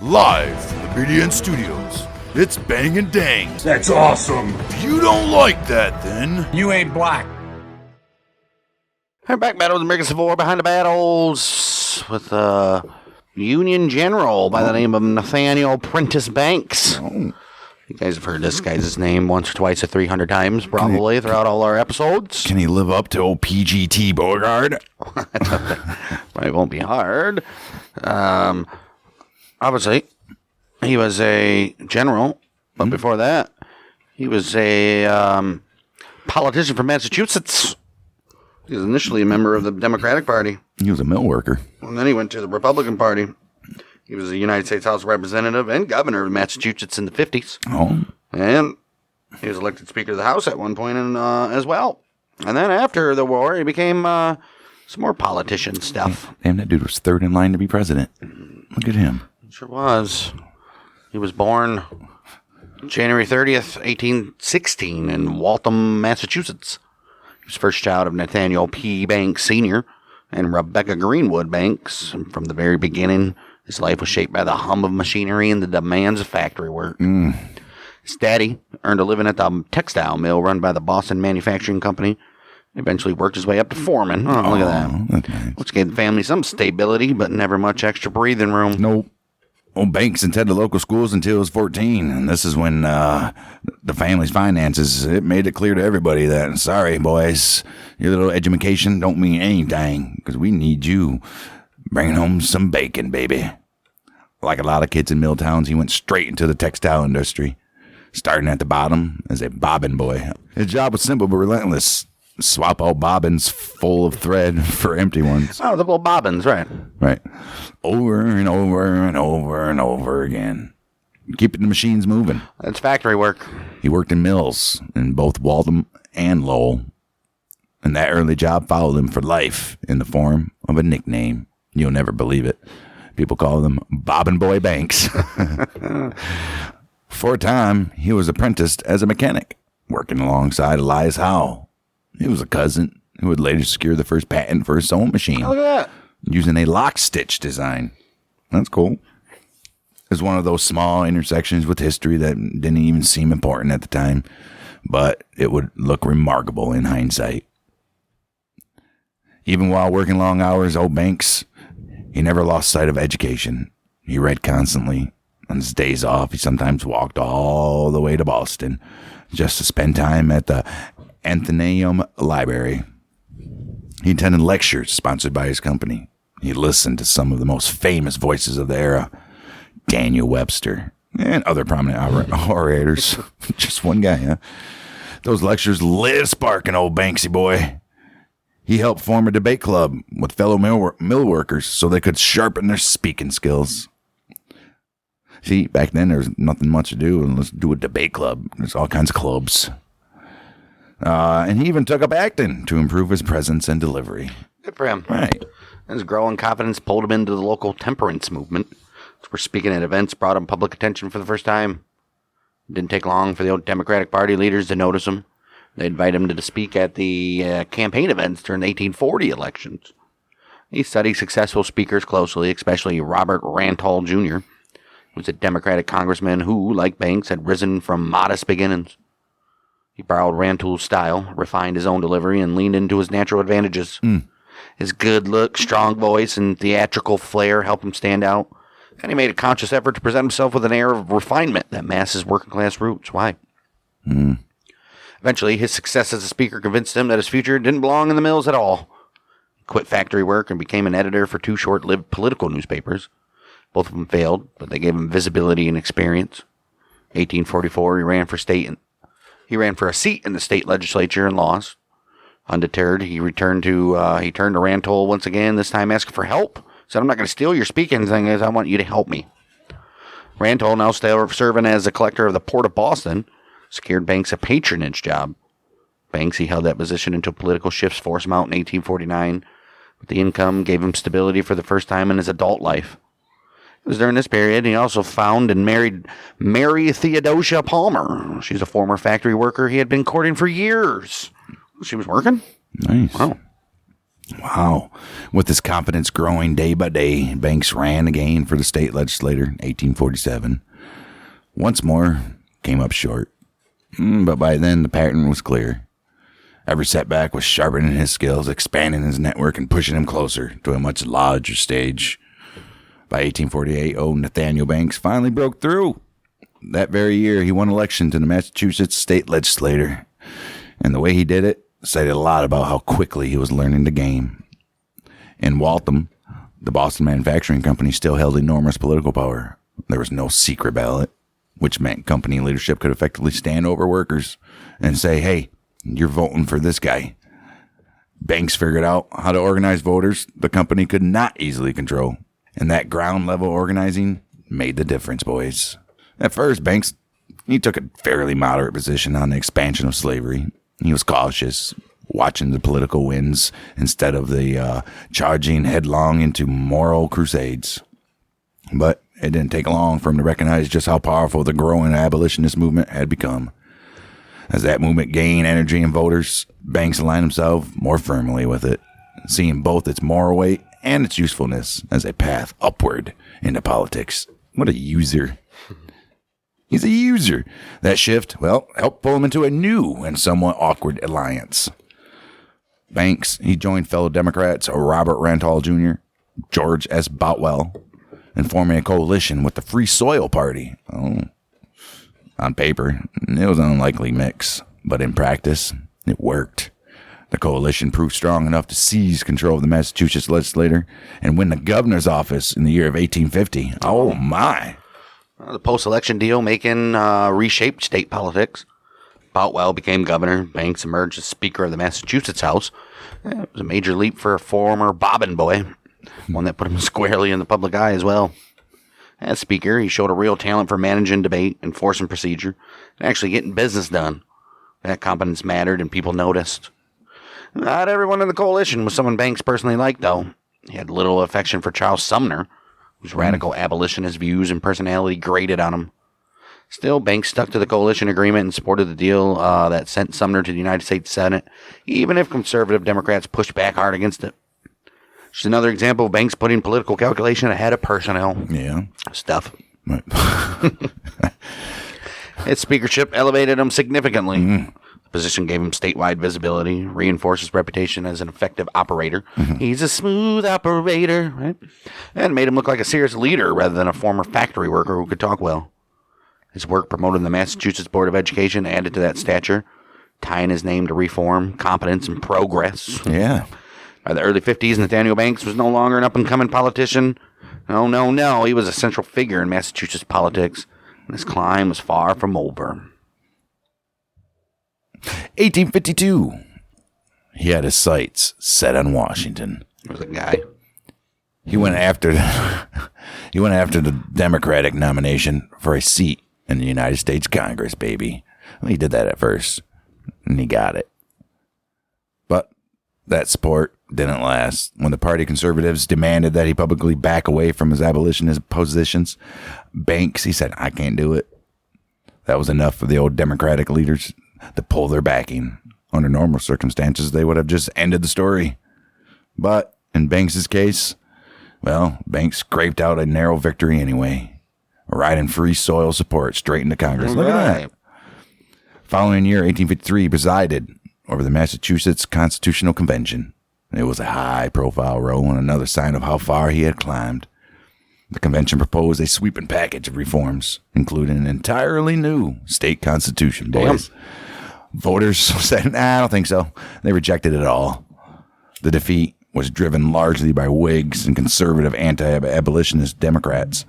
Live from the BDN Studios, it's Bang and Dang. That's awesome. If you don't like that, then You ain't black. Hey, back battles, American Civil War behind the battles with Union General by the name of Nathaniel Prentice Banks. Oh. You guys have heard this guy's name once or twice or 300 times probably throughout all our episodes. Can he live up to old PGT Beauregard? It won't be hard. Obviously, he was a general, but before that, he was a politician from Massachusetts. He was initially a member of the Democratic Party. He was a mill worker. And then he went to the Republican Party. He was a United States House of Representative and governor of Massachusetts in the 50s. Oh. And he was elected Speaker of the House at one point as well. And then after the war, he became some more politician stuff. Damn, that dude was third in line to be president. Look at him. Sure was. He was born January 30th, 1816 in Waltham, Massachusetts. He was first child of Nathaniel P. Banks Sr. and Rebecca Greenwood Banks. And from the very beginning, his life was shaped by the hum of machinery and the demands of factory work. His daddy earned a living at the textile mill run by the Boston Manufacturing Company. Eventually worked his way up to foreman. Oh, look at that. That's nice. Which gave the family some stability, but never much extra breathing room. Nope. Old Banks attended local schools until he was 14, and this is when the family's finances, it made it clear to everybody that, sorry, boys, your little education don't mean anything, because we need you bringing home some bacon, baby. Like a lot of kids in mill towns, he went straight into the textile industry, starting at the bottom as a bobbin boy. His job was simple but relentless. Swap out bobbins full of thread for empty ones. Oh, the little bobbins, right. Right. Over and over and over and over again. Keeping the machines moving. That's factory work. He worked in mills in both Waltham and Lowell. And that early job followed him for life in the form of a nickname. You'll never believe it. People call him Bobbin Boy Banks. For a time, he was apprenticed as a mechanic, working alongside Elias Howe. He was a cousin who would later secure the first patent for his sewing machine. Look at that. Using a lock stitch design. That's cool. It was one of those small intersections with history that didn't even seem important at the time, but it would look remarkable in hindsight. Even while working long hours, old Banks, he never lost sight of education. He read constantly. On his days off, he sometimes walked all the way to Boston just to spend time at the Athenaeum Library. He attended lectures sponsored by his company. He listened to some of the most famous voices of the era, Daniel Webster, and other prominent orators. Just one guy, huh? Those lectures lit a spark in old Banksy boy. He helped form a debate club with fellow mill workers so they could sharpen their speaking skills. See, back then there was nothing much to do, and let's do a debate club. There's all kinds of clubs. And he even took up acting to improve his presence and delivery. Good for him. Right. His growing confidence pulled him into the local temperance movement, where speaking at events brought him public attention for the first time. It didn't take long for the old Democratic Party leaders to notice him. They invited him to speak at the campaign events during the 1840 elections. He studied successful speakers closely, especially Robert Rantoul Jr., who was a Democratic congressman who, like Banks, had risen from modest beginnings. He borrowed Rantoul's style, refined his own delivery, and leaned into his natural advantages. His good look, strong voice, and theatrical flair helped him stand out. And he made a conscious effort to present himself with an air of refinement that masks his working-class roots. Why? Eventually, his success as a speaker convinced him that his future didn't belong in the mills at all. He quit factory work and became an editor for two short-lived political newspapers. Both of them failed, but they gave him visibility and experience. 1844, he ran for a seat in the state legislature and lost. Undeterred, he turned to Rantoul once again, this time asking for help. Said, I'm not going to steal your speaking thing, I want you to help me. Rantoul, now still serving as the collector of the Port of Boston, secured Banks a patronage job. Banks, he held that position until political shifts forced him out in 1849, but the income gave him stability for the first time in his adult life. It was during this period he also found and married Mary Theodosia Palmer. She's a former factory worker he had been courting for years. She was working? Nice. Wow. Wow. With his confidence growing day by day, Banks ran again for the state legislature in 1847. Once more, came up short. But by then, the pattern was clear. Every setback was sharpening his skills, expanding his network, and pushing him closer to a much larger stage. By 1848, Nathaniel Banks finally broke through. That very year, he won election to the Massachusetts state legislature. And the way he did it said a lot about how quickly he was learning the game. In Waltham, the Boston Manufacturing Company still held enormous political power. There was no secret ballot, which meant company leadership could effectively stand over workers and say, hey, you're voting for this guy. Banks figured out how to organize voters the company could not easily control. And that ground level organizing made the difference, boys. At first, Banks, he took a fairly moderate position on the expansion of slavery. He was cautious, watching the political winds instead of the charging headlong into moral crusades. But it didn't take long for him to recognize just how powerful the growing abolitionist movement had become. As that movement gained energy in voters, Banks aligned himself more firmly with it, seeing both its moral weight and its usefulness as a path upward into politics. What a user. He's a user. That shift, well, helped pull him into a new and somewhat awkward alliance. Banks, he joined fellow Democrats Robert Rantall Jr., George S. Boutwell, and forming a coalition with the Free Soil Party. On paper, it was an unlikely mix, but in practice, it worked. The coalition proved strong enough to seize control of the Massachusetts legislature and win the governor's office in the year of 1850. Oh, my. The post-election deal reshaped state politics. Boutwell became governor. Banks emerged as Speaker of the Massachusetts House. It was a major leap for a former bobbin boy, one that put him squarely in the public eye as well. As Speaker, he showed a real talent for managing debate, enforcing procedure, and actually getting business done. That competence mattered and people noticed. Not everyone in the coalition was someone Banks personally liked, though. He had little affection for Charles Sumner, whose radical abolitionist views and personality grated on him. Still, Banks stuck to the coalition agreement and supported the deal that sent Sumner to the United States Senate, even if conservative Democrats pushed back hard against it. Just another example of Banks putting political calculation ahead of personnel. Yeah. Stuff. Right. His speakership elevated him significantly. The position gave him statewide visibility, reinforced his reputation as an effective operator. He's a smooth operator, right? And made him look like a serious leader rather than a former factory worker who could talk well. His work promoting the Massachusetts Board of Education added to that stature, tying his name to reform, competence, and progress. Yeah. By the early 50s, Nathaniel Banks was no longer an up-and-coming politician. No. He was a central figure in Massachusetts politics, and his climb was far from over. 1852. He had his sights set on Washington. There was a guy. He went after the Democratic nomination for a seat in the United States Congress, baby. Well, he did that at first, and he got it. But that support didn't last. When the party conservatives demanded that he publicly back away from his abolitionist positions, Banks, he said, I can't do it. That was enough for the old Democratic leaders to pull their backing. Under normal circumstances, they would have just ended the story. But in Banks's case, well, Banks scraped out a narrow victory anyway, riding free soil support straight into Congress. Look at that. Following year, 1853, he presided over the Massachusetts Constitutional Convention. It was a high-profile role and another sign of how far he had climbed. The convention proposed a sweeping package of reforms, including an entirely new state constitution, boys. Damn. Voters said, I don't think so. They rejected it all. The defeat was driven largely by Whigs and conservative anti-abolitionist Democrats,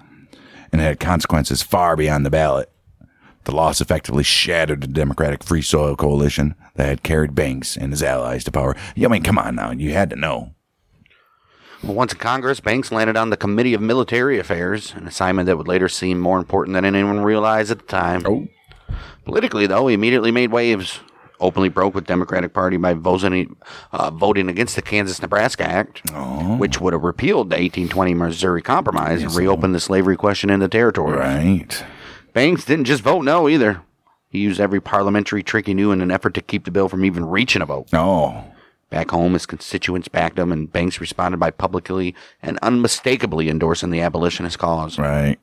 and had consequences far beyond the ballot. The loss effectively shattered the Democratic Free Soil Coalition that had carried Banks and his allies to power. I mean, come on now. You had to know. Well, once in Congress, Banks landed on the Committee of Military Affairs, an assignment that would later seem more important than anyone realized at the time. Oh. Politically, though, he immediately made waves. Openly broke with Democratic Party by voting against the Kansas-Nebraska Act, which would have repealed the 1820 Missouri Compromise and reopened the slavery question in the territory. Right. Banks didn't just vote no either. He used every parliamentary trick he knew in an effort to keep the bill from even reaching a vote. Oh. Back home, his constituents backed him, and Banks responded by publicly and unmistakably endorsing the abolitionist cause. Right.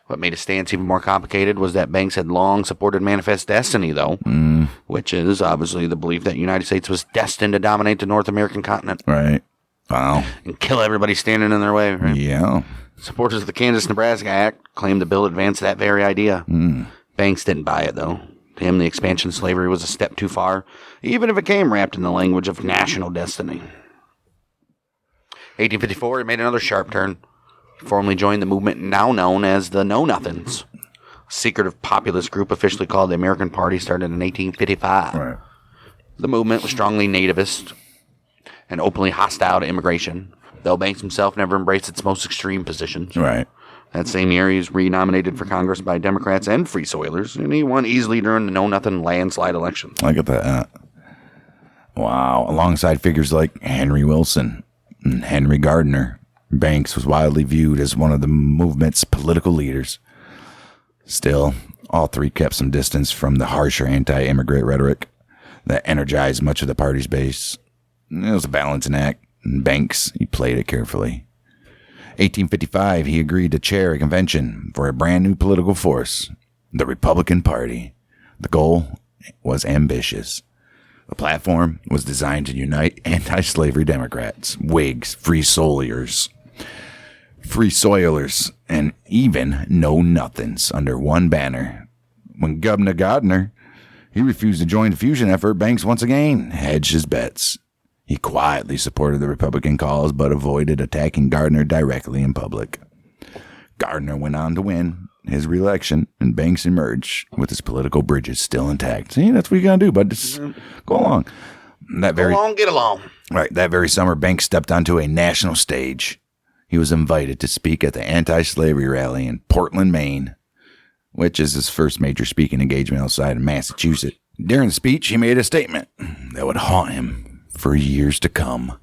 What made his stance even more complicated was that Banks had long supported Manifest Destiny, though, which is obviously the belief that the United States was destined to dominate the North American continent. Right. Wow. And kill everybody standing in their way. Right? Yeah. Supporters of the Kansas-Nebraska Act claimed the bill advanced that very idea. Banks didn't buy it, though. To him, the expansion of slavery was a step too far, even if it came wrapped in the language of national destiny. 1854, he made another sharp turn. He formally joined the movement now known as the Know-Nothings. A secretive populist group officially called the American Party started in 1855. Right. The movement was strongly nativist and openly hostile to immigration, though Banks himself never embraced its most extreme positions. Right. That same year, he was renominated for Congress by Democrats and Free Soilers, and he won easily during the Know-Nothing landslide election. Look at that. Wow. Alongside figures like Henry Wilson and Henry Gardner, Banks was widely viewed as one of the movement's political leaders. Still, all three kept some distance from the harsher anti-immigrant rhetoric that energized much of the party's base. It was a balancing act, and Banks, he played it carefully. 1855, he agreed to chair a convention for a brand new political force, the Republican Party. The goal was ambitious. The platform was designed to unite anti-slavery Democrats, Whigs, Free Soilers, and even Know-Nothings under one banner. When Governor Gardner, he refused to join the fusion effort, Banks once again hedged his bets. He quietly supported the Republican cause, but avoided attacking Gardner directly in public. Gardner went on to win his reelection, and Banks emerged with his political bridges still intact. See, that's what you gotta do, bud. Just go along. Get along. Right, that very summer, Banks stepped onto a national stage. He was invited to speak at the anti-slavery rally in Portland, Maine, which is his first major speaking engagement outside of Massachusetts. During the speech, he made a statement that would haunt him for years to come.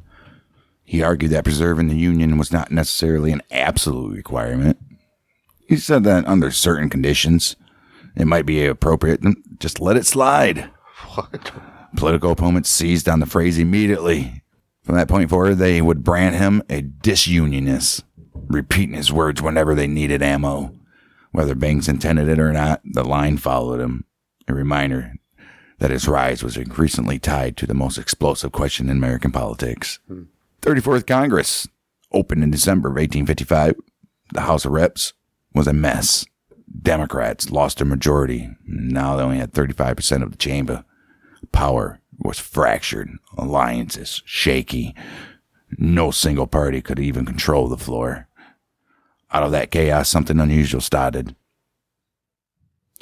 He argued that preserving the Union was not necessarily an absolute requirement. He said that under certain conditions, it might be appropriate to just let it slide. What? Political opponents seized on the phrase immediately. From that point forward, they would brand him a disunionist, repeating his words whenever they needed ammo. Whether Banks intended it or not, the line followed him. A reminder that his rise was increasingly tied to the most explosive question in American politics. 34th Congress opened in December of 1855. The House of Reps was a mess. Democrats lost their majority. Now they only had 35% of the chamber. Power was fractured. Alliances shaky. No single party could even control the floor. Out of that chaos, something unusual started.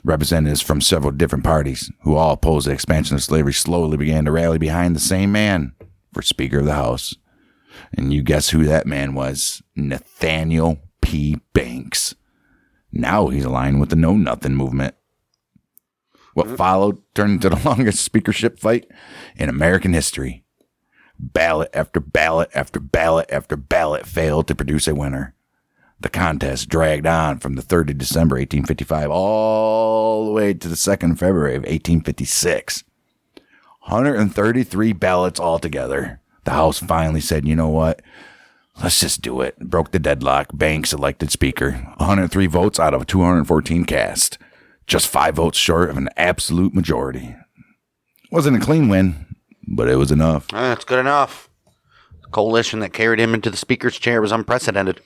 Representatives from several different parties who all opposed the expansion of slavery slowly began to rally behind the same man for Speaker of the House. And you guess who that man was? Nathaniel P. Banks. Now he's aligned with the Know-Nothing movement. What followed turned into the longest speakership fight in American history. Ballot after ballot after ballot after ballot failed to produce a winner. The contest dragged on from the 3rd of December, 1855, all the way to the 2nd of February of 1856. 133 ballots altogether. The House finally said, you know what? Let's just do it. Broke the deadlock. Banks elected Speaker. 103 votes out of 214 cast. Just 5 votes short of an absolute majority. Wasn't a clean win, but it was enough. That's good enough. The coalition that carried him into the Speaker's chair was unprecedented.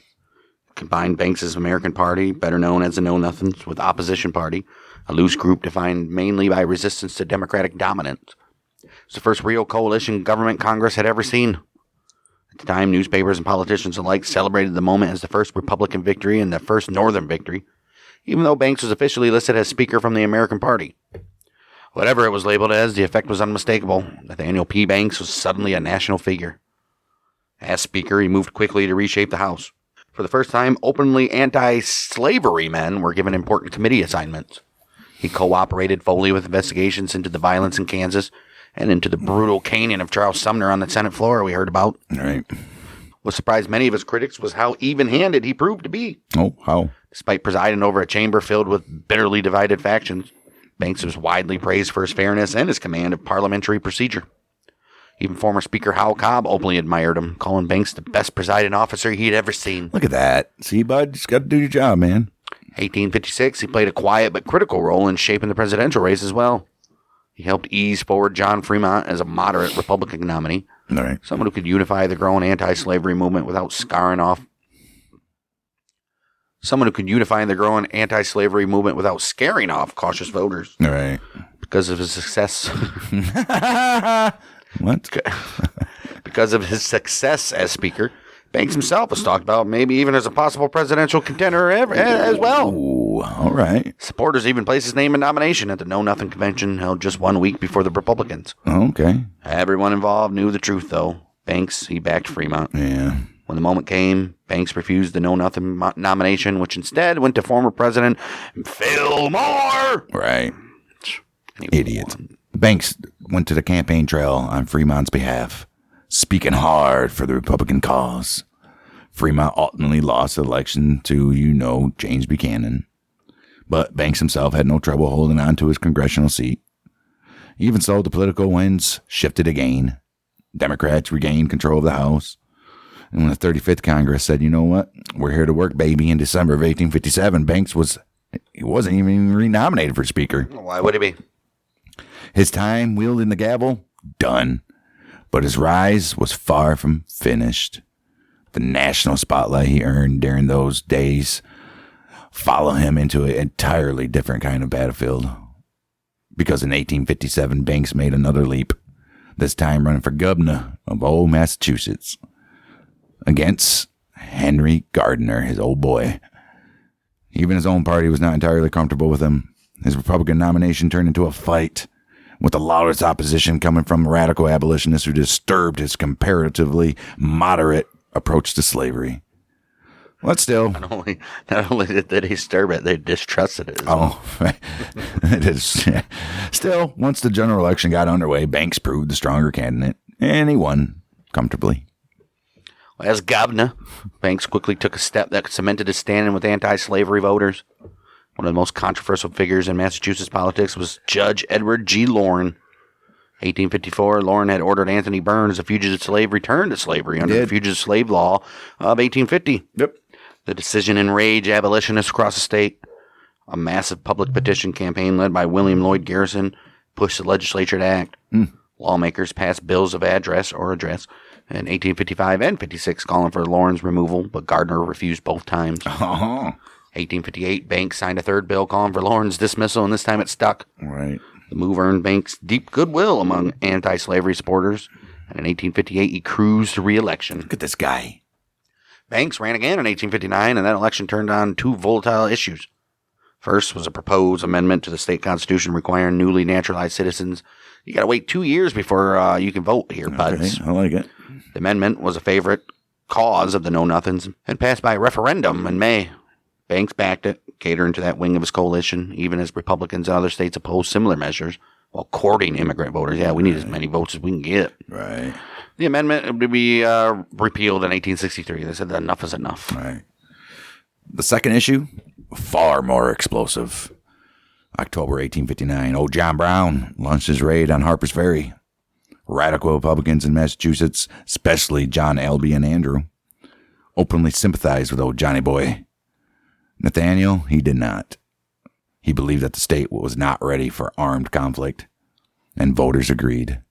Combined Banks' American Party, better known as the Know-Nothings, with Opposition Party, a loose group defined mainly by resistance to Democratic dominance. It was the first real coalition government Congress had ever seen. At the time, newspapers and politicians alike celebrated the moment as the first Republican victory and the first Northern victory, even though Banks was officially listed as Speaker from the American Party. Whatever it was labeled as, the effect was unmistakable. Nathaniel P. Banks was suddenly a national figure. As Speaker, he moved quickly to reshape the House. For the first time, openly anti-slavery men were given important committee assignments. He cooperated fully with investigations into the violence in Kansas and into the brutal caning of Charles Sumner on the Senate floor we heard about. Right. What surprised many of his critics was how even-handed he proved to be. Oh, how? Despite presiding over a chamber filled with bitterly divided factions, Banks was widely praised for his fairness and his command of parliamentary procedure. Even former Speaker Howell Cobb openly admired him, calling Banks the best presiding officer he'd ever seen. Look at that. See, bud, just got to do your job, man. 1856, he played a quiet but critical role in shaping the presidential race as well. He helped ease forward John Fremont as a moderate Republican nominee. All right. Someone who could unify the growing anti-slavery movement without scaring off cautious voters. All right. Because of his success. What? Because of his success as Speaker, Banks himself was talked about maybe even as a possible presidential contender as well. Ooh, all right. Supporters even placed his name in nomination at the Know Nothing convention held just 1 week before the Republicans. Okay. Everyone involved knew the truth, though. Banks, he backed Fremont. Yeah. When the moment came, Banks refused the Know Nothing nomination, which instead went to former President Phil Moore. Right. Idiot. Banks went to the campaign trail on Fremont's behalf, speaking hard for the Republican cause. Fremont ultimately lost the election to, James Buchanan. But Banks himself had no trouble holding on to his congressional seat. Even so, the political winds shifted again. Democrats regained control of the House. And when the 35th Congress said, you know what, we're here to work, baby, in December of 1857, Banks wasn't even renominated for Speaker. Why would he be? His time wielding the gavel, done. But his rise was far from finished. The national spotlight he earned during those days followed him into an entirely different kind of battlefield. Because in 1857, Banks made another leap, this time running for governor of old Massachusetts against Henry Gardner, his old boy. Even his own party was not entirely comfortable with him. His Republican nomination turned into a fight, with the loudest opposition coming from radical abolitionists who disturbed his comparatively moderate approach to slavery. But still, not only did they disturb it, they distrusted it. Oh, it is. Still, once the general election got underway, Banks proved the stronger candidate, and he won comfortably. As governor, Banks quickly took a step that cemented his standing with anti-slavery voters. One of the most controversial figures in Massachusetts politics was Judge Edward G. Loren. 1854, Loren had ordered Anthony Burns, a fugitive slave, returned to slavery under the Fugitive Slave Law of 1850. Yep. The decision enraged abolitionists across the state. A massive public petition campaign led by William Lloyd Garrison pushed the legislature to act. Lawmakers passed bills of address in 1855 and 56 calling for Loren's removal, but Gardner refused both times. 1858, Banks signed a third bill calling for Loren's dismissal, and this time it stuck. Right. The move earned Banks deep goodwill among anti-slavery supporters, and in 1858 he cruised to re-election. Look at this guy. Banks ran again in 1859, and that election turned on two volatile issues. First was a proposed amendment to the state constitution requiring newly naturalized citizens. You got to wait 2 years before you can vote here, buds. Right, I like it. The amendment was a favorite cause of the Know-Nothings and passed by referendum in May. Banks backed it, catering to that wing of his coalition, even as Republicans in other states opposed similar measures while courting immigrant voters. Yeah, we need as many votes as we can get. Right. The amendment would be repealed in 1863. They said that enough is enough. Right. The second issue, far more explosive. October 1859, old John Brown launched his raid on Harper's Ferry. Radical Republicans in Massachusetts, especially John Albee and Andrew, openly sympathized with old Johnny Boy. Nathaniel, he did not. He believed that the state was not ready for armed conflict, and voters agreed.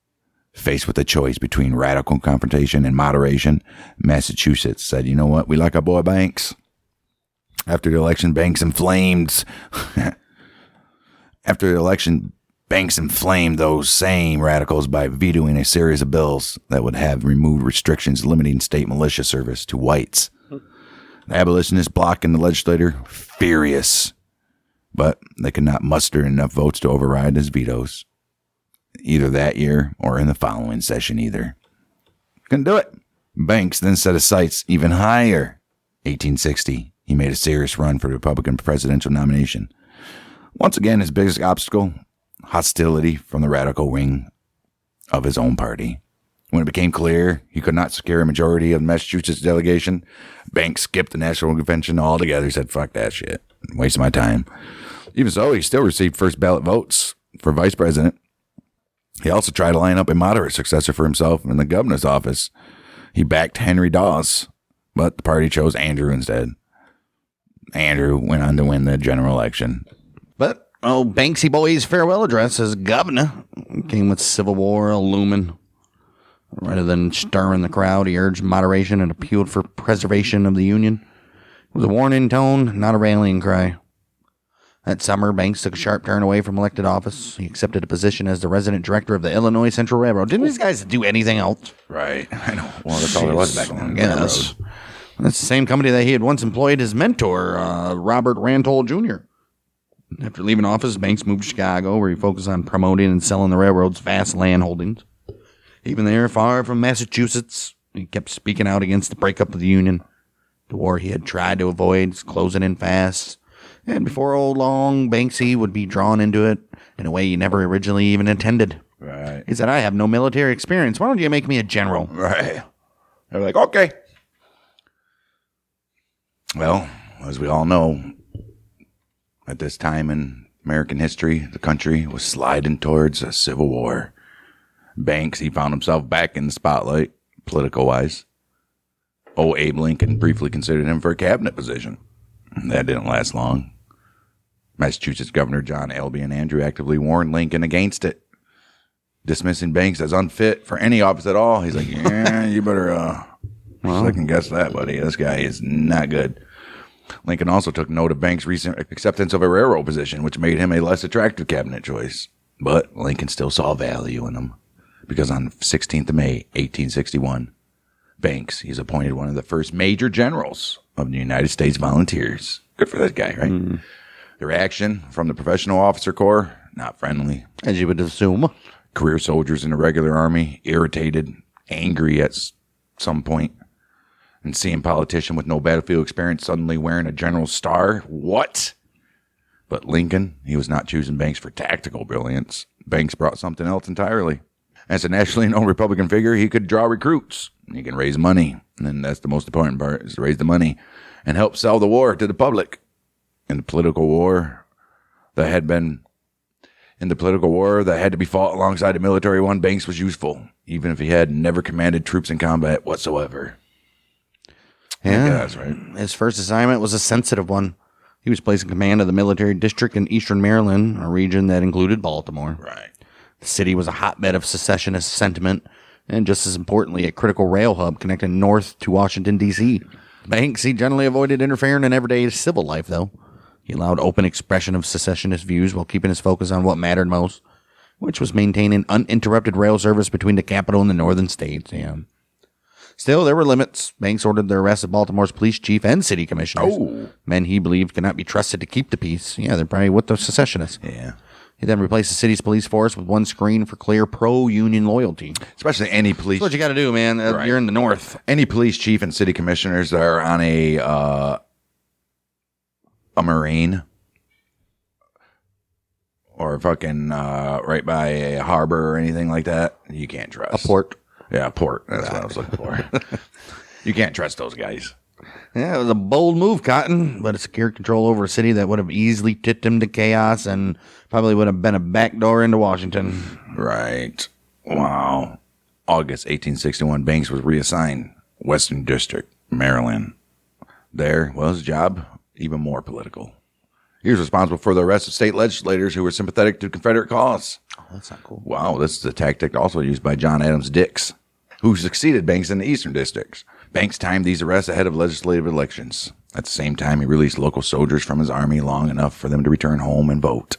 Faced with a choice between radical confrontation and moderation, Massachusetts said, you know what, we like our boy Banks. After the election, Banks inflamed those same radicals by vetoing a series of bills that would have removed restrictions limiting state militia service to whites. The abolitionists blocking the legislature, furious, but they could not muster enough votes to override his vetoes, either that year or in the following session either. Couldn't do it. Banks then set his sights even higher. 1860, he made a serious run for the Republican presidential nomination. Once again, his biggest obstacle, hostility from the radical wing of his own party. When it became clear he could not secure a majority of the Massachusetts delegation, Banks skipped the national convention altogether. He said, fuck that shit. Wasting my time. Even so, he still received first ballot votes for vice president. He also tried to line up a moderate successor for himself in the governor's office. He backed Henry Dawes, but the party chose Andrew instead. Andrew went on to win the general election. But, Banksy Boy's farewell address as governor came with Civil War looming. Rather than stirring the crowd, he urged moderation and appealed for preservation of the Union. It was a warning tone, not a rallying cry. That summer, Banks took a sharp turn away from elected office. He accepted a position as the resident director of the Illinois Central Railroad. Didn't these guys do anything else? Right. I know. Well, that's all there was back then. Yes. That's the same company that he had once employed his mentor, Robert Rantoul Jr. After leaving office, Banks moved to Chicago, where he focused on promoting and selling the railroad's vast land holdings. Even there, far from Massachusetts, he kept speaking out against the breakup of the Union. The war he had tried to avoid was closing in fast. And before long, Banksy would be drawn into it in a way he never originally even intended. Right. He said, I have no military experience. Why don't you make me a general? Right. They're like, okay. Well, as we all know, at this time in American history, the country was sliding towards a civil war. Banks, he found himself back in the spotlight, political-wise. Abe Lincoln briefly considered him for a cabinet position. That didn't last long. Massachusetts Governor John Albion Andrew actively warned Lincoln against it, dismissing Banks as unfit for any office at all. He's like, yeah, you better second guess that, buddy. This guy is not good. Lincoln also took note of Banks' recent acceptance of a railroad position, which made him a less attractive cabinet choice. But Lincoln still saw value in him, because on 16th of May, 1861, Banks, he's appointed one of the first major generals of the United States Volunteers. Good for that guy, right? Mm. The reaction from the professional officer corps, not friendly. As you would assume. Career soldiers in the regular army, irritated, angry at some point. And seeing a politician with no battlefield experience suddenly wearing a general's star. What? But Lincoln, he was not choosing Banks for tactical brilliance. Banks brought something else entirely. As a nationally known Republican figure, he could draw recruits. He can raise money. And that's the most important part, is to raise the money and help sell the war to the public. In the political war that had to be fought alongside the military one, Banks was useful, even if he had never commanded troops in combat whatsoever. Yeah, that's right. His first assignment was a sensitive one. He was placed in command of the military district in eastern Maryland, a region that included Baltimore. Right. The city was a hotbed of secessionist sentiment, and just as importantly, a critical rail hub connecting north to Washington, D.C. Banks, he generally avoided interfering in everyday civil life, though. He allowed open expression of secessionist views while keeping his focus on what mattered most, which was maintaining uninterrupted rail service between the capital and the northern states. Yeah. Still, there were limits. Banks ordered the arrest of Baltimore's police chief and city commissioners, men he believed could not be trusted to keep the peace. Yeah, they're probably with the secessionists. Yeah. He then replaced the city's police force with one screen for clear pro-union loyalty. Especially any police. That's what you got to do, man. Right. You're in the north. Any police chief and city commissioners that are on a Marine or fucking right by a harbor or anything like that, you can't trust. A port. Yeah, a port. That's what I was looking for. You can't trust those guys. Yeah, it was a bold move, Cotton, but it secured control over a city that would have easily tipped him to chaos and probably would have been a backdoor into Washington. Right. Wow. August 1861, Banks was reassigned Western District, Maryland. There was his job even more political. He was responsible for the arrest of state legislators who were sympathetic to Confederate cause. Oh, that's not cool. Wow, this is a tactic also used by John Adams Dix, who succeeded Banks in the eastern districts. Banks timed these arrests ahead of legislative elections. At the same time, he released local soldiers from his army long enough for them to return home and vote.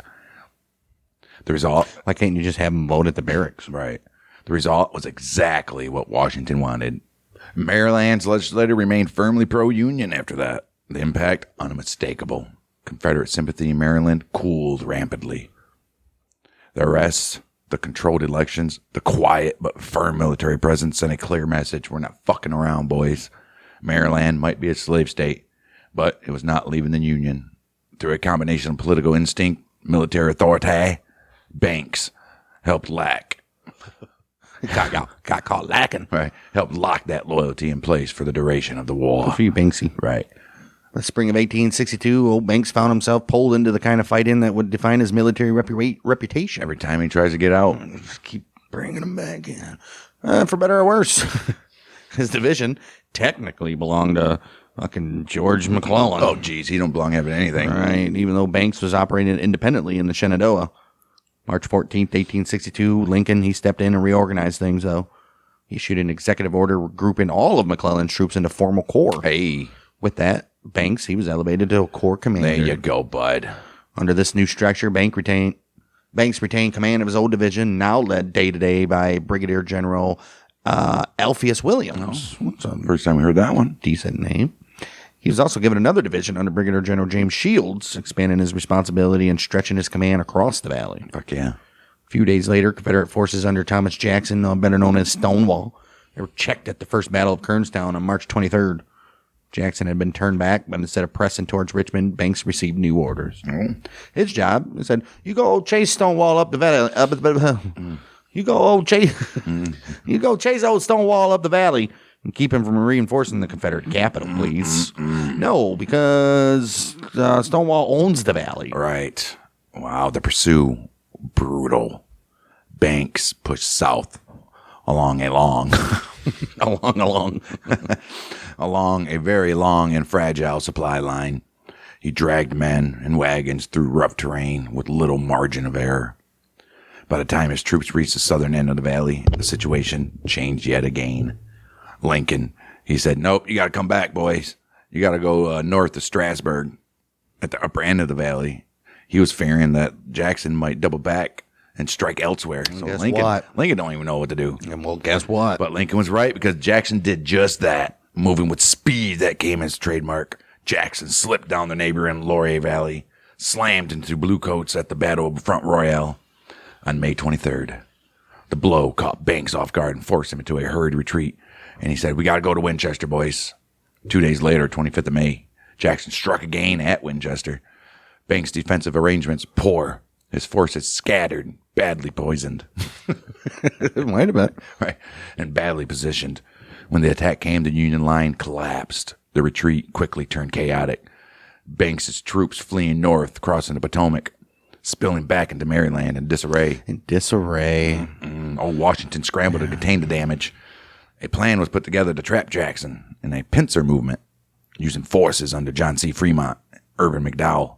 The result... Why can't you just have them vote at the barracks? Right. The result was exactly what Washington wanted. Maryland's legislature remained firmly pro-Union after that. The impact, unmistakable. Confederate sympathy in Maryland cooled rapidly. The arrests, the controlled elections, the quiet but firm military presence sent a clear message. We're not fucking around, boys. Maryland might be a slave state, but it was not leaving the Union. Through a combination of political instinct, military authority, Banks helped got caught lacking. Right. Helped lock that loyalty in place for the duration of the war. Good for you, Banksy. Right. The spring of 1862, old Banks found himself pulled into the kind of fighting that would define his military reputation. Every time he tries to get out, Just keep bringing them back in. For better or worse, his division technically belonged to fucking George McClellan. Oh, geez, he don't belong having anything. Right, even though Banks was operating independently in the Shenandoah. March 14th, 1862, Lincoln, he stepped in and reorganized things, though. He issued an executive order grouping all of McClellan's troops into formal corps. Hey. With that, Banks, he was elevated to a corps commander. There you go, bud. Under this new structure, Banks retained command of his old division, now led day-to-day by Brigadier General Alpheus Williams. What's a First time we heard that one. decent name. He was also given another division under Brigadier General James Shields, expanding his responsibility and stretching his command across the valley. Fuck yeah. A few days later, Confederate forces under Thomas Jackson, better known as Stonewall, they were checked at the First Battle of Kernstown on March 23rd. Jackson had been turned back, but instead of pressing towards Richmond, Banks received new orders. His job, he said, you go chase Stonewall up the valley. You go chase old Stonewall up the valley and keep him from reinforcing the Confederate capital, please. No, because Stonewall owns the valley. Right. Wow, the pursuit, brutal. Banks pushed south along a very long and fragile supply line. He dragged men and wagons through rough terrain with little margin of error. By the time his troops reached the southern end of the valley, the situation changed yet again. Lincoln, he said, nope, you got to come back, boys. You got to go north of Strasburg at the upper end of the valley. He was fearing that Jackson might double back and strike elsewhere. So guess Lincoln what? don't even know what to do. And well, guess what? But Lincoln was right because Jackson did just that, moving with speed that came as trademark. Jackson slipped down the neighboring Laurier Valley, slammed into bluecoats at the Battle of Front Royal on May 23rd. The blow caught Banks off guard and forced him into a hurried retreat. And he said, we got to go to Winchester, boys. 2 days later, 25th of May, Jackson struck again at Winchester. Banks' defensive arrangements poor. His forces scattered, badly poisoned. Wait a minute. Right. And badly positioned. When the attack came, the Union line collapsed. The retreat quickly turned chaotic. Banks' troops fleeing north, crossing the Potomac, spilling back into Maryland in disarray. Washington scrambled to contain the damage. A plan was put together to trap Jackson in a pincer movement, using forces under John C. Fremont, Irvin McDowell.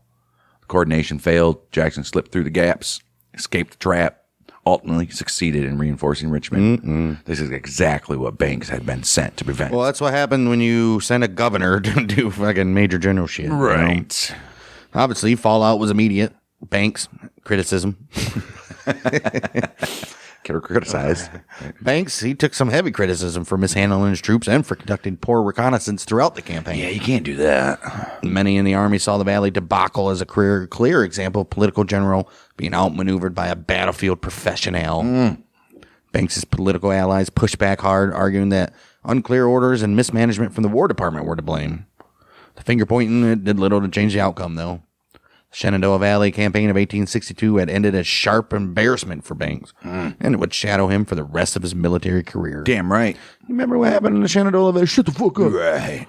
The coordination failed. Jackson slipped through the gaps, escaped the trap, ultimately succeeded in reinforcing Richmond. This is exactly what Banks had been sent to prevent. Well, that's what happened when you send a governor to do fucking major general shit. Right. You know? Obviously, fallout was immediate. Banks, criticism. Criticized. Banks, he took some heavy criticism for mishandling his troops and for conducting poor reconnaissance throughout the campaign. Yeah, you can't do that. Many in the army saw the Valley debacle as a clear example of political general being outmaneuvered by a battlefield professional. Banks's political allies pushed back hard, arguing that unclear orders and mismanagement from the War Department were to blame. The finger pointing did little to change the outcome, though. The Shenandoah Valley campaign of 1862 had ended as sharp embarrassment for Banks, and it would shadow him for the rest of his military career. Damn right. You remember what happened in the Shenandoah Valley? Shut the fuck up. Right.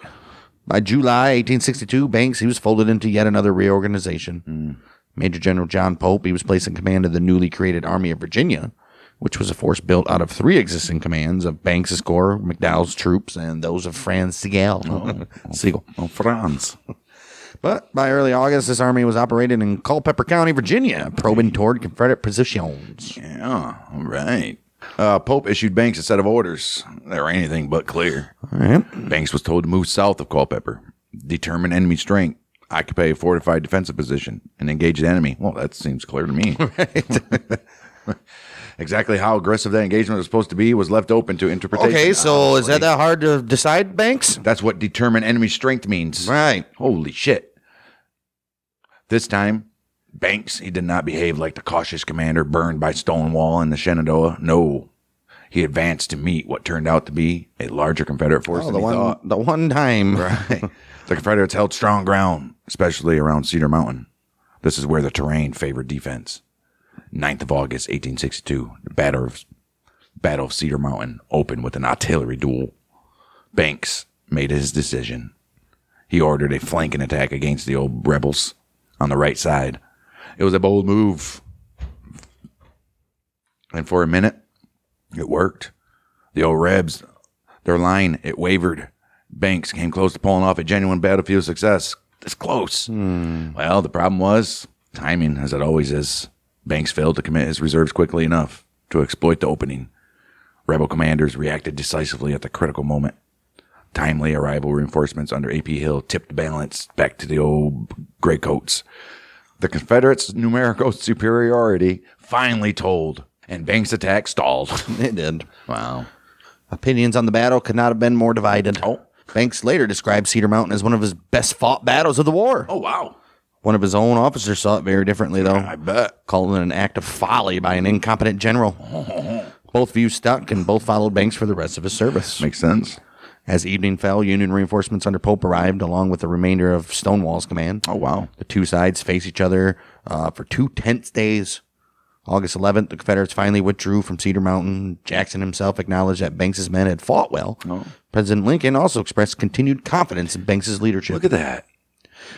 By July 1862, Banks, he was folded into yet another reorganization. Major General John Pope, he was placed in command of the newly created Army of Virginia, which was a force built out of 3 existing commands of Banks's Corps, McDowell's troops, and those of Franz Sigel. Franz. But by early August, this army was operating in Culpeper County, Virginia, probing toward Confederate positions. Yeah, all right. Pope issued Banks a set of orders that were anything but clear. All right. Banks was told to move south of Culpeper, determine enemy strength, occupy a fortified defensive position, and engage the enemy. Well, that seems clear to me. Right. Exactly how aggressive that engagement was supposed to be was left open to interpretation. Okay, so is that hard to decide, Banks? That's what determine enemy strength means. Right. Holy shit. This time, Banks, he did not behave like the cautious commander burned by Stonewall in the Shenandoah. No. He advanced to meet what turned out to be a larger Confederate force than he thought. The one time. Right. The Confederates held strong ground, especially around Cedar Mountain. This is where the terrain favored defense. 9th of August, 1862, the Battle of Cedar Mountain opened with an artillery duel. Banks made his decision. He ordered a flanking attack against the old rebels on the right side. It was a bold move. And for a minute, It worked. The old Rebs, their line, it wavered. Banks came close to pulling off a genuine battlefield success. This close. Well, the problem was timing, as it always is. Banks failed to commit his reserves quickly enough to exploit the opening. Rebel commanders reacted decisively at the critical moment. Timely arrival reinforcements under A.P. Hill tipped the balance back to the old Graycoats. The Confederates' numerical superiority finally told, and Banks' attack stalled. It did. Wow. Opinions on the battle could not have been more divided. Banks later described Cedar Mountain as one of his best fought battles of the war. Oh, wow. One of his own officers saw it very differently, though. I bet. Calling it an act of folly by an incompetent general. Both views stuck, and both followed Banks for the rest of his service. Makes sense. As evening fell, Union reinforcements under Pope arrived, along with the remainder of Stonewall's command. Oh, wow. The two sides faced each other for 2 tense days. August 11th, the Confederates finally withdrew from Cedar Mountain. Jackson himself acknowledged that Banks's men had fought well. President Lincoln also expressed continued confidence in Banks's leadership. Look at that.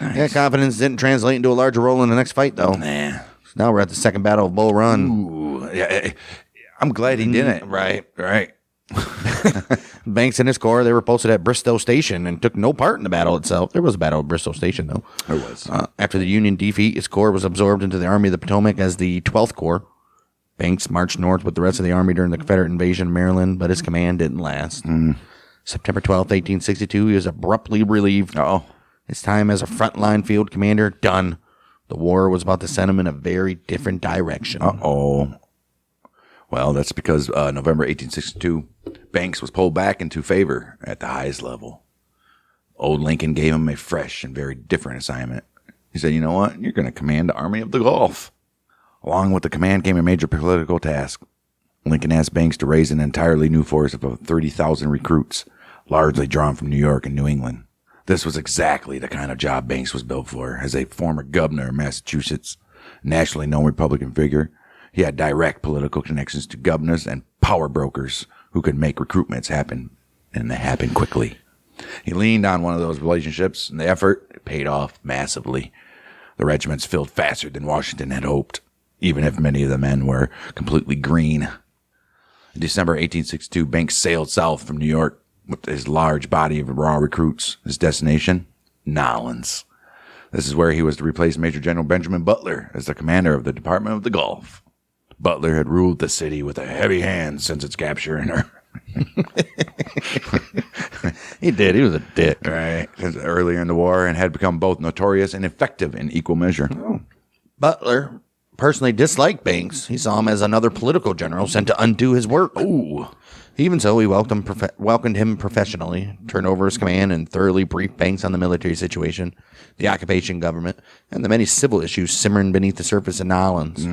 Nice. That confidence didn't translate into a larger role in the next fight, though. Nah. So now we're at the Second Battle of Bull Run. Ooh. Yeah, I'm glad he didn't. Right. Right. Banks and his corps, they were posted at Bristow Station and took no part in the battle itself. There was a battle at Bristow Station, though. There was. After the Union defeat, his corps was absorbed into the Army of the Potomac as the 12th Corps. Banks marched north with the rest of the army during the Confederate invasion of Maryland, but his command didn't last. September 12th, 1862, he was abruptly relieved. His time as a frontline field commander, done. The war was about to send him in a very different direction. Well, that's because November 1862, Banks was pulled back into favor at the highest level. Old Lincoln gave him a fresh and very different assignment. He said, you know what? You're going to command the Army of the Gulf. Along with the command came a major political task. Lincoln asked Banks to raise an entirely new force of about 30,000 recruits, largely drawn from New York and New England. This was exactly the kind of job Banks was built for. As a former governor of Massachusetts, nationally known Republican figure, he had direct political connections to governors and power brokers who could make recruitments happen, and they happened quickly. He leaned on one of those relationships, and the effort paid off massively. The regiments filled faster than Washington had hoped, even if many of the men were completely green. In December 1862, Banks sailed south from New York with his large body of raw recruits. His destination? Nolens. This is where he was to replace Major General Benjamin Butler as the commander of the Department of the Gulf. Butler had ruled the city with a heavy hand since its capture in her. He did. He was a dick. Right. Earlier in the war, and had become both notorious and effective in equal measure. Butler personally disliked Banks. He saw him as another political general sent to undo his work. Even so, he welcomed him professionally, turned over his command, and thoroughly briefed Banks on the military situation, the occupation government, and the many civil issues simmering beneath the surface in Nolens.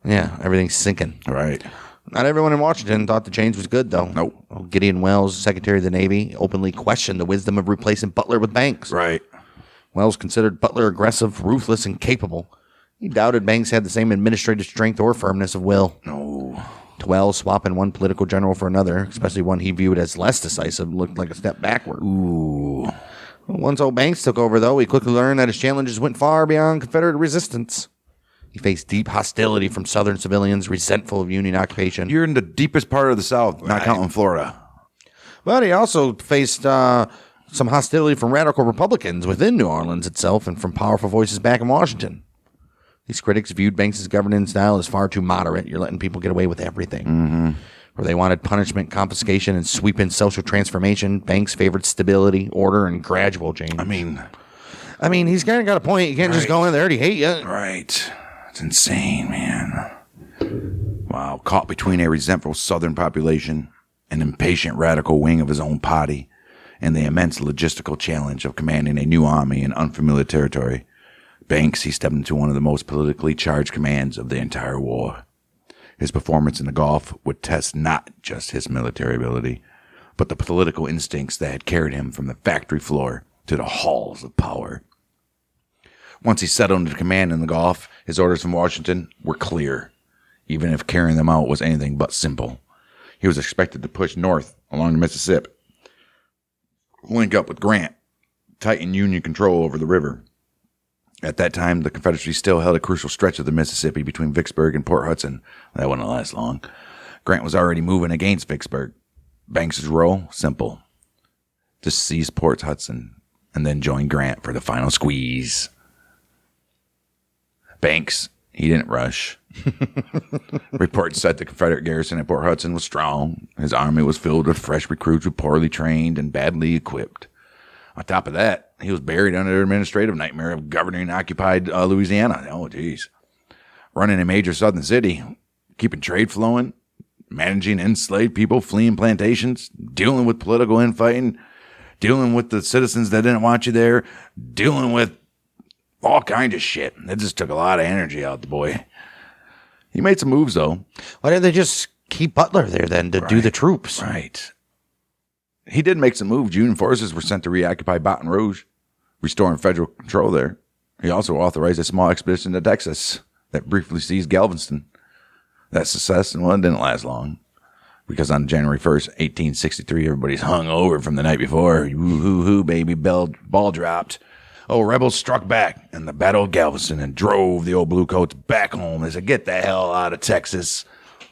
Yeah, everything's sinking. Right. Not everyone in Washington thought the change was good, though. Nope. Gideon Welles, Secretary of the Navy, openly questioned the wisdom of replacing Butler with Banks. Right. Welles considered Butler aggressive, ruthless, and capable. He doubted Banks had the same administrative strength or firmness of will. To Welles, swapping one political general for another, especially one he viewed as less decisive, looked like a step backward. Once old Banks took over, though, he quickly learned that his challenges went far beyond Confederate resistance. He faced deep hostility from Southern civilians resentful of Union occupation. You're in the deepest part of the South, not counting Florida. But he also faced some hostility from radical Republicans within New Orleans itself and from powerful voices back in Washington. These critics viewed Banks' governance style as far too moderate. You're letting people get away with everything. Where they wanted punishment, confiscation, and sweeping social transformation, Banks favored stability, order, and gradual change. I mean, he's kind of got a point. You can't just go in there. They already hate you. Right. It's insane, man. Wow. Caught between a resentful Southern population, an impatient radical wing of his own party, and the immense logistical challenge of commanding a new army in unfamiliar territory, Banks, he stepped into one of the most politically charged commands of the entire war. His performance in the Gulf would test not just his military ability, but the political instincts that had carried him from the factory floor to the halls of power. Once he settled into command in the Gulf, his orders from Washington were clear, even if carrying them out was anything but simple. He was expected to push north along the Mississippi, link up with Grant, tighten Union control over the river. At that time, the Confederacy still held a crucial stretch of the Mississippi between Vicksburg and Port Hudson. That wouldn't last long. Grant was already moving against Vicksburg. Banks's role, simple. Just seize Port Hudson and then join Grant for the final squeeze. Banks, he didn't rush. Reports said the Confederate garrison at Port Hudson was strong. His army was filled with fresh recruits who poorly trained and badly equipped. On top of that, he was buried under the administrative nightmare of governing occupied Louisiana. Oh, geez. Running a major southern city, keeping trade flowing, managing enslaved people fleeing plantations, dealing with political infighting, dealing with the citizens that didn't want you there, dealing with all kinds of shit. It just took a lot of energy out the boy. He made some moves, though. Why didn't they just keep Butler there then to do the troops? Right. He did make some moves. Union forces were sent to reoccupy Baton Rouge, restoring federal control there. He also authorized a small expedition to Texas that briefly seized Galveston. That success, well, it didn't last long. Because on January 1st, 1863, everybody's hung over from the night before. Woo-hoo-hoo, baby, ball dropped. Oh, rebels struck back in the Battle of Galveston and drove the old Bluecoats back home. They said, get the hell out of Texas.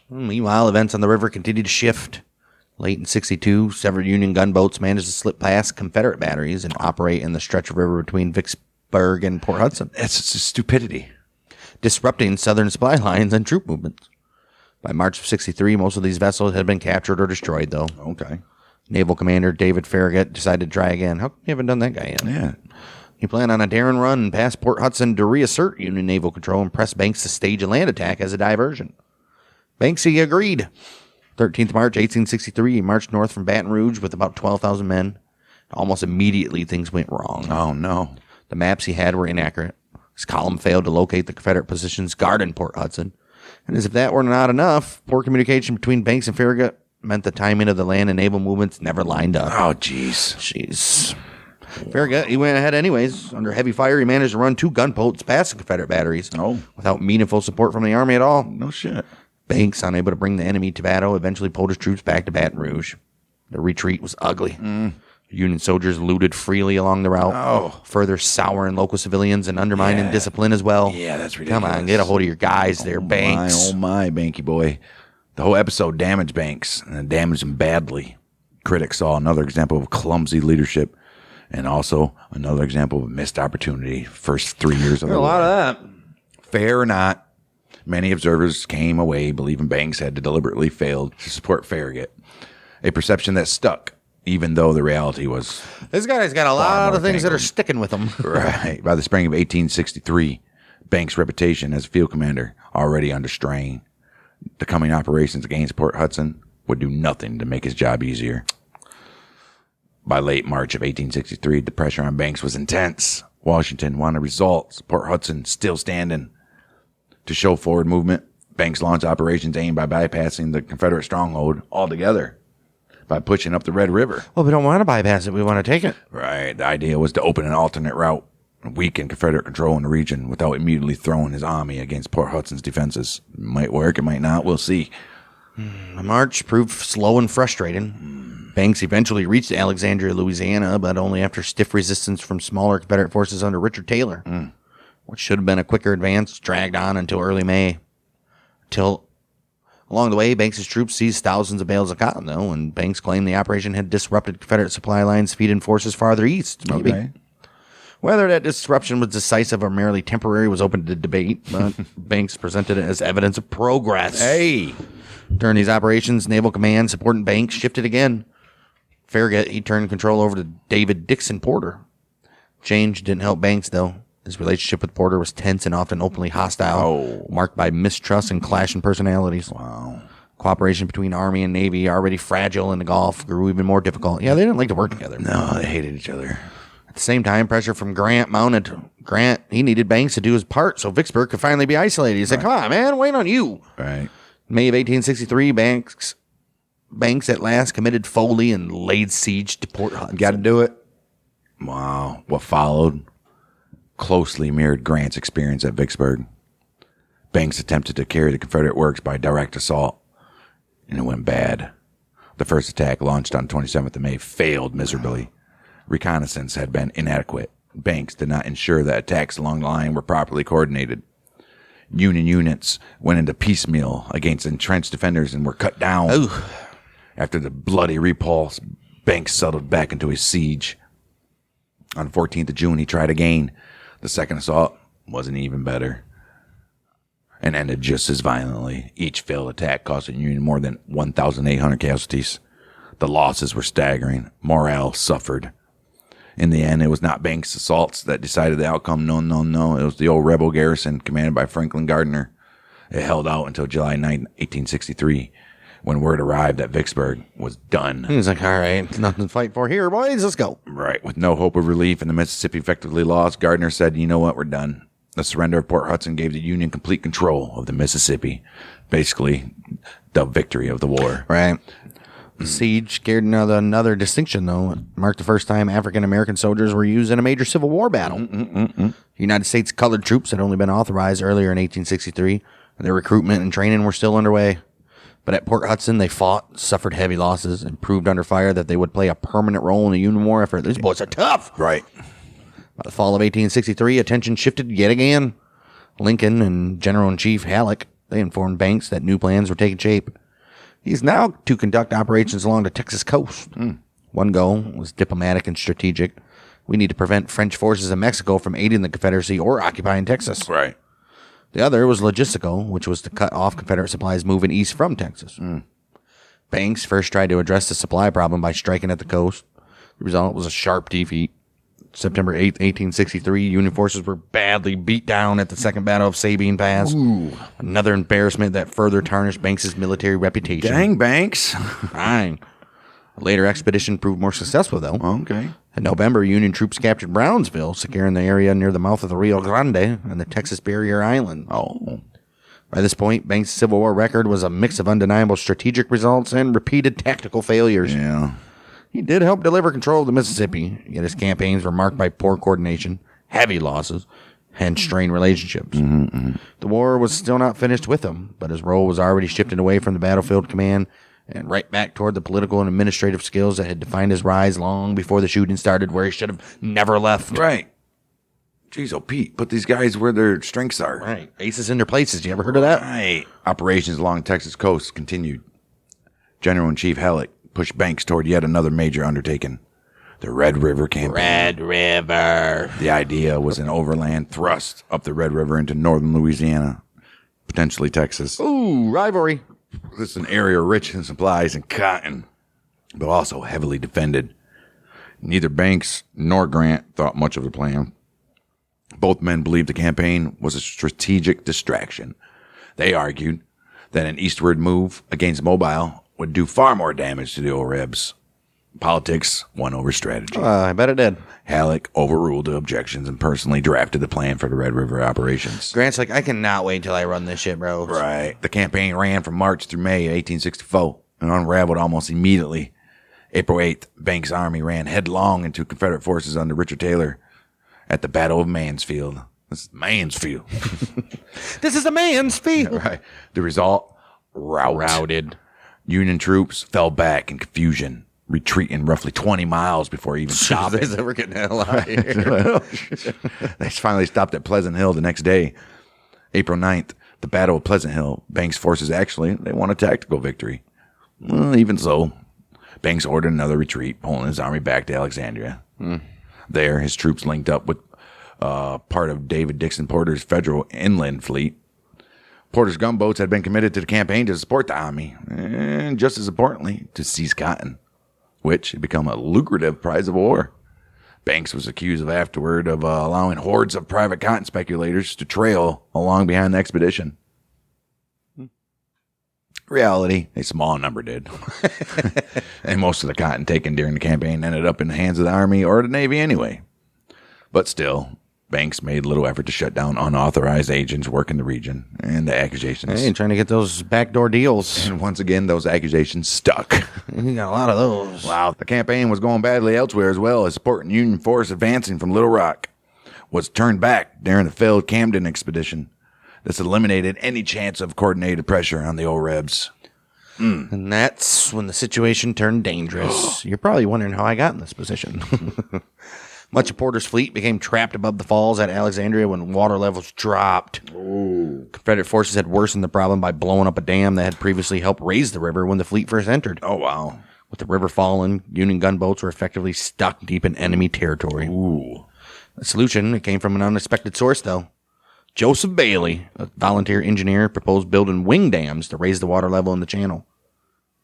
Meanwhile, events on the river continued to shift. Late in 62, several Union gunboats managed to slip past Confederate batteries and operate in the stretch of river between Vicksburg and Port Hudson. It's just stupidity. Disrupting Southern supply lines and troop movements. By March of 63, most of these vessels had been captured or destroyed, though. Okay. Naval Commander David Farragut decided to try again. How come you haven't done that guy yet? Yeah. He planned on a daring run past Port Hudson to reassert Union naval control and press Banks to stage a land attack as a diversion. Banksy agreed. 13th March, 1863, he marched north from Baton Rouge with about 12,000 men. Almost immediately, things went wrong. Oh, no. The maps he had were inaccurate. His column failed to locate the Confederate positions guarding Port Hudson. And as if that were not enough, poor communication between Banks and Farragut meant the timing of the land and naval movements never lined up. Oh, jeez. Jeez. Farragut, he went ahead anyways. Under heavy fire, he managed to run 2 gunboats past the Confederate batteries. Oh. Without meaningful support from the army at all. No shit. Banks, unable to bring the enemy to battle, eventually pulled his troops back to Baton Rouge. The retreat was ugly. Union soldiers looted freely along the route, further souring local civilians and undermining discipline as well. Yeah, that's ridiculous. Come on, get a hold of your guys there, Banks. My, Banky boy. The whole episode damaged Banks, and it damaged him badly. Critics saw another example of clumsy leadership, and also another example of missed opportunity. First 3 years of the war. A lot of that. Fair or not, many observers came away believing Banks had deliberately failed to support Farragut, a perception that stuck, even though the reality was This guy's got a lot of things that are sticking with him. right. By the spring of 1863, Banks' reputation as a field commander already under strain. The coming operations against Port Hudson would do nothing to make his job easier. By late March of 1863, the pressure on Banks was intense. Washington wanted results. Port Hudson still standing. To show forward movement, Banks launched operations aimed by bypassing the Confederate stronghold altogether by pushing up the Red River. Well, we don't want to bypass it. We want to take it. Right. The idea was to open an alternate route and weaken Confederate control in the region without immediately throwing his army against Port Hudson's defenses. It might work, it might not. We'll see. The march proved slow and frustrating. Banks eventually reached Alexandria, Louisiana, but only after stiff resistance from smaller Confederate forces under Richard Taylor. What should have been a quicker advance dragged on until early May. Along the way, Banks' troops seized thousands of bales of cotton, though, and Banks claimed the operation had disrupted Confederate supply lines feeding forces farther east. Maybe. Okay. Whether that disruption was decisive or merely temporary was open to debate, but Banks presented it as evidence of progress. Hey! During these operations, Naval Command supporting Banks shifted again. Farragut, he turned control over to David Dixon Porter. Change didn't help Banks, though. His relationship with Porter was tense and often openly hostile, marked by mistrust and clashing personalities. Wow. Cooperation between Army and Navy, already fragile in the Gulf, grew even more difficult. Yeah, they didn't like to work together. No, they hated each other. At the same time, pressure from Grant mounted. Grant, he needed Banks to do his part so Vicksburg could finally be isolated. He said, come on, man, wait on you. Right. May of 1863, Banks at last committed Foley and laid siege to Port Hudson. Got to do it. Wow. What followed closely mirrored Grant's experience at Vicksburg. Banks attempted to carry the Confederate works by direct assault, and it went bad. The first attack, launched on 27th of May, failed miserably. Reconnaissance had been inadequate. Banks did not ensure that attacks along the line were properly coordinated. Union units went into piecemeal against entrenched defenders and were cut down. Ooh. After the bloody repulse, Banks settled back into his siege. On the 14th of June, he tried again. The second assault wasn't even better and ended just as violently. Each failed attack cost the Union more than 1,800 casualties. The losses were staggering. Morale suffered. In the end, it was not Banks' assaults that decided the outcome. No. It was the old rebel garrison commanded by Franklin Gardner. It held out until July 9, 1863, when word arrived that Vicksburg was done. He was like, all right, nothing to fight for here, boys. Let's go. Right. With no hope of relief and the Mississippi effectively lost, Gardner said, you know what, we're done. The surrender of Port Hudson gave the Union complete control of the Mississippi. Basically, the victory of the war. Right. The siege carried another distinction, though. It marked the first time African-American soldiers were used in a major Civil War battle. United States colored troops had only been authorized earlier in 1863, and their recruitment and training were still underway. But at Port Hudson, they fought, suffered heavy losses, and proved under fire that they would play a permanent role in the Union war effort. These boys are tough. Right. By the fall of 1863, attention shifted yet again. Lincoln and General-in-Chief Halleck, they informed Banks that new plans were taking shape. He's now to conduct operations along the Texas coast. One goal was diplomatic and strategic. We need to prevent French forces in Mexico from aiding the Confederacy or occupying Texas. Right. The other was logistical, which was to cut off Confederate supplies moving east from Texas. Banks first tried to address the supply problem by striking at the coast. The result was a sharp defeat. September 8th, 1863, Union forces were badly beat down at the Second Battle of Sabine Pass. Ooh. Another embarrassment that further tarnished Banks' military reputation. Dang, Banks. Fine. A later expedition proved more successful, though. Okay. In November, Union troops captured Brownsville, securing the area near the mouth of the Rio Grande and the Texas Barrier Island. Oh. By this point, Banks' Civil War record was a mix of undeniable strategic results and repeated tactical failures. Yeah. He did help deliver control of the Mississippi, yet his campaigns were marked by poor coordination, heavy losses, and strained relationships. The war was still not finished with him, but his role was already shifting away from the battlefield command and right back toward the political and administrative skills that had defined his rise long before the shooting started, where he should have never left. Right. Jeez, oh, Pete, put these guys where their strengths are. Right. Aces in their places. You ever heard of that? Right. Operations along Texas coast continued. General-in-Chief Halleck pushed Banks toward yet another major undertaking, the Red River Campaign. Red River. The idea was an overland thrust up the Red River into northern Louisiana, potentially Texas. Ooh, rivalry. This is an area rich in supplies and cotton, but also heavily defended. Neither Banks nor Grant thought much of the plan. Both men believed the campaign was a strategic distraction. They argued that an eastward move against Mobile would do far more damage to the old Rebs. Politics won over strategy. I bet it did. Halleck overruled the objections and personally drafted the plan for the Red River operations. Grant's like, I cannot wait till I run this shit, bro. Right. The campaign ran from March through May of 1864 and unraveled almost immediately. April 8th, Banks' army ran headlong into Confederate forces under Richard Taylor at the Battle of Mansfield. This is Mansfield. This is a man's field. Right. The result, routed. Union troops fell back in confusion, retreating roughly 20 miles before even stopping. We're getting the hell out of here. They finally stopped at Pleasant Hill the next day. April 9th, the Battle of Pleasant Hill. Banks' forces they won a tactical victory. Well, even so, Banks ordered another retreat, pulling his army back to Alexandria. There, his troops linked up with part of David Dixon Porter's Federal Inland Fleet. Porter's gunboats had been committed to the campaign to support the army, and just as importantly, to seize cotton, which had become a lucrative prize of war. Banks was accused afterward of allowing hordes of private cotton speculators to trail along behind the expedition. Reality, a small number did. And most of the cotton taken during the campaign ended up in the hands of the Army or the Navy anyway. But still, Banks made little effort to shut down unauthorized agents working the region, and the accusations. Hey, trying to get those backdoor deals. And once again, those accusations stuck. You got a lot of those. Wow. The campaign was going badly elsewhere as well, as supporting Union force advancing from Little Rock was turned back during the failed Camden expedition. This eliminated any chance of coordinated pressure on the old Rebs. And that's when the situation turned dangerous. You're probably wondering how I got in this position. Much of Porter's fleet became trapped above the falls at Alexandria when water levels dropped. Ooh. Confederate forces had worsened the problem by blowing up a dam that had previously helped raise the river when the fleet first entered. Oh, wow. With the river fallen, Union gunboats were effectively stuck deep in enemy territory. Ooh. The solution, it came from an unexpected source, though. Joseph Bailey, a volunteer engineer, proposed building wing dams to raise the water level in the channel.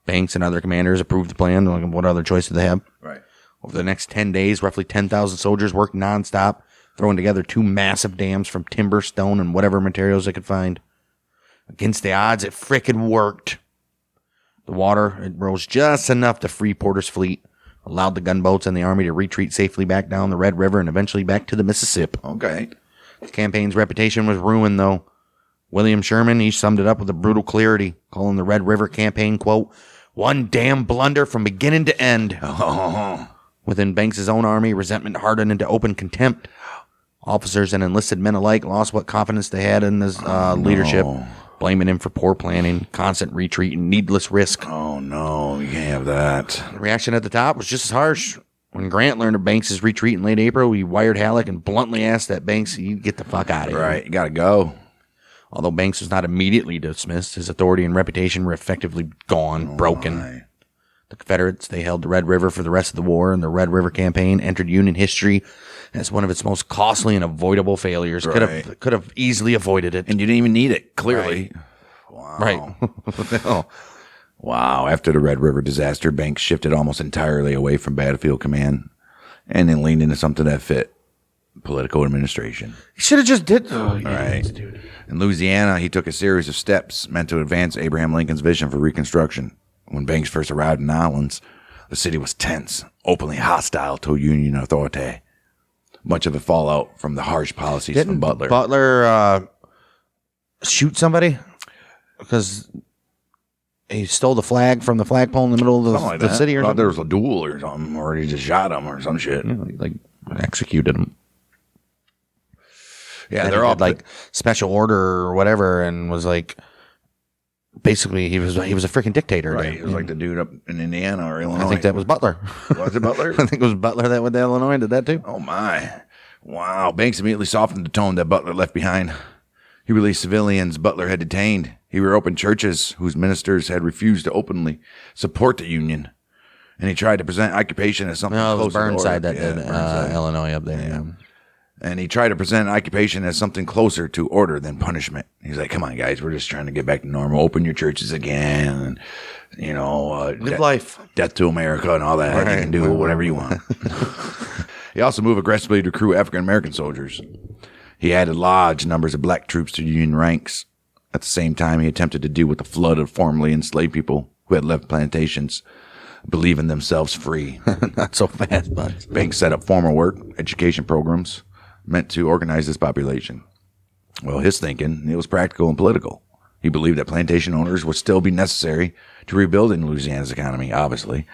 Banks and other commanders approved the plan. Like, what other choice did they have? Right. Over the next 10 days, roughly 10,000 soldiers worked nonstop, throwing together 2 massive dams from timber, stone, and whatever materials they could find. Against the odds, it frickin' worked. The water, it rose just enough to free Porter's fleet, allowed the gunboats and the army to retreat safely back down the Red River and eventually back to the Mississippi. Okay. The campaign's reputation was ruined, though. William Sherman, he summed it up with a brutal clarity, calling the Red River campaign, quote, "one damn blunder from beginning to end." Oh. Within Banks' own army, resentment hardened into open contempt. Officers and enlisted men alike lost what confidence they had in his leadership, blaming him for poor planning, constant retreat, and needless risk. Oh, no. You can't have that. The reaction at the top was just as harsh. When Grant learned of Banks' retreat in late April, he wired Halleck and bluntly asked that Banks, you get the fuck out of here. Right. You got to go. Although Banks was not immediately dismissed, his authority and reputation were effectively gone, broken. My. The Confederates, they held the Red River for the rest of the war, and the Red River Campaign entered Union history as one of its most costly and avoidable failures. Right. Could have easily avoided it. And you didn't even need it, clearly. Right. Wow. No. Wow. After the Red River disaster, Banks shifted almost entirely away from battlefield command and then leaned into something that fit political administration. He should have just did. All right. Dude. In Louisiana, he took a series of steps meant to advance Abraham Lincoln's vision for Reconstruction. When Banks first arrived in New Orleans, the city was tense, openly hostile to Union authority. Much of it fallout from the harsh policies from Butler. Butler shoot somebody because he stole the flag from the flagpole in the middle of the city or something? There was a duel or something, or he just shot him or some shit. Yeah, like executed him. Yeah, they're all like special order or whatever, and was like basically he was a freaking dictator. Right, it was like the dude up in Indiana or Illinois. I think that was Butler. Was it Butler? I think it was Butler that went to Illinois and did that too. Oh my! Wow, Banks immediately softened the tone that Butler left behind. He released civilians Butler had detained. He reopened churches whose ministers had refused to openly support the Union. And he tried to present occupation as something No, it was closer to Burnside order. that did Burnside. Illinois up there. Yeah. And he tried to present occupation as something closer to order than punishment. He's like, come on, guys, we're just trying to get back to normal. Open your churches again. And, you know, Live life. Death to America and all that. Right. You can do whatever you want. He also moved aggressively to recruit African-American soldiers. He added large numbers of black troops to Union ranks. At the same time, he attempted to deal with the flood of formerly enslaved people who had left plantations, believing themselves free. Not so fast, but Banks set up formal work, education programs meant to organize this population. Well, his thinking, it was practical and political. He believed that plantation owners would still be necessary to rebuilding Louisiana's economy, obviously.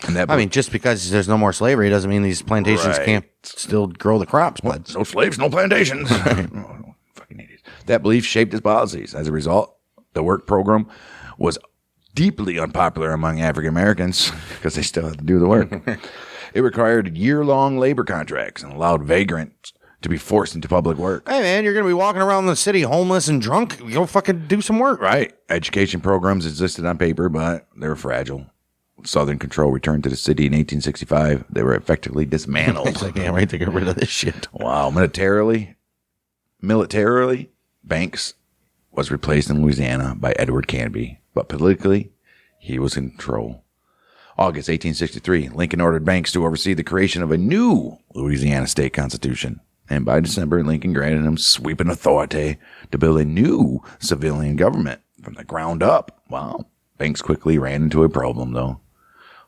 And that, I mean, just because there's no more slavery doesn't mean these plantations can't still grow the crops. But no slaves, no plantations. Oh, fucking idiots. That belief shaped his policies. As a result, the work program was deeply unpopular among African Americans because they still had to do the work. It required year-long labor contracts and allowed vagrants to be forced into public work. Hey, man, you're going to be walking around the city homeless and drunk. Go fucking do some work. Right. Education programs existed on paper, but they were fragile. Southern control returned to the city in 1865. They were effectively dismantled. It's like, yeah, right, to get rid of this shit. Wow. Militarily, Banks was replaced in Louisiana by Edward Canby, but politically, he was in control. August 1863, Lincoln ordered Banks to oversee the creation of a new Louisiana state constitution. And by December, Lincoln granted him sweeping authority to build a new civilian government from the ground up. Wow. Banks quickly ran into a problem, though.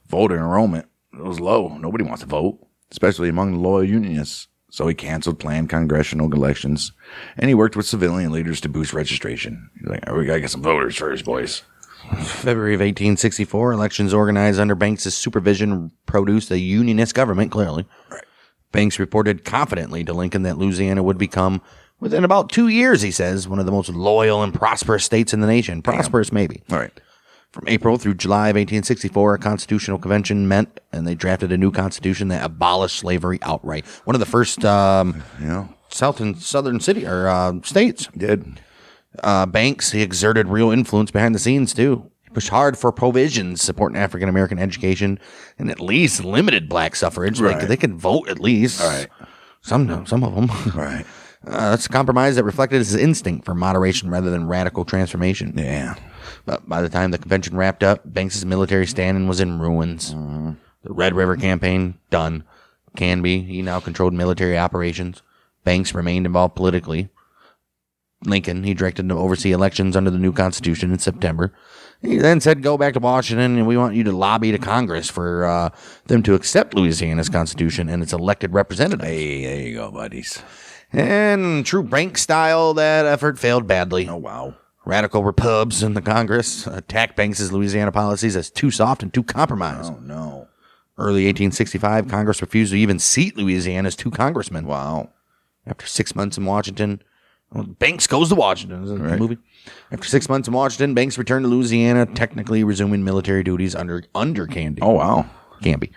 Voter enrollment was low. Nobody wants to vote, especially among the loyal Unionists. So he canceled planned congressional elections, and he worked with civilian leaders to boost registration. He's like, we got to get some voters first, boys. February of 1864, elections organized under Banks' supervision produced a Unionist government, clearly. Right. Banks reported confidently to Lincoln that Louisiana would become, within about 2 years, he says, one of the most loyal and prosperous states in the nation. Prosperous, maybe. All right. From April through July of 1864, a constitutional convention met, and they drafted a new constitution that abolished slavery outright. One of the first southern city or states. Did. Banks, he exerted real influence behind the scenes, too. He pushed hard for provisions supporting African-American education and at least limited black suffrage. Right. Like, they could vote at least. Right. Some of them. Right. It's a compromise that reflected his instinct for moderation rather than radical transformation. Yeah. But by the time the convention wrapped up, Banks's military standing was in ruins. Mm-hmm. The Red River Campaign, done. Canby, he now controlled military operations. Banks remained involved politically. Lincoln, he directed to oversee elections under the new Constitution in September. He then said, go back to Washington, and we want you to lobby to Congress for them to accept Louisiana's Constitution and its elected representatives. Hey, there you go, buddies. And true Banks style, that effort failed badly. Oh, wow. Radical repubs in the Congress attacked Banks's Louisiana policies as too soft and too compromised. Oh, no. Early 1865, Congress refused to even seat Louisiana's 2 congressmen. Wow. After 6 months in Washington, Banks goes to Washington. Is that the movie? After 6 months in Washington, Banks returned to Louisiana, technically resuming military duties under Canby. Oh, wow. Canby.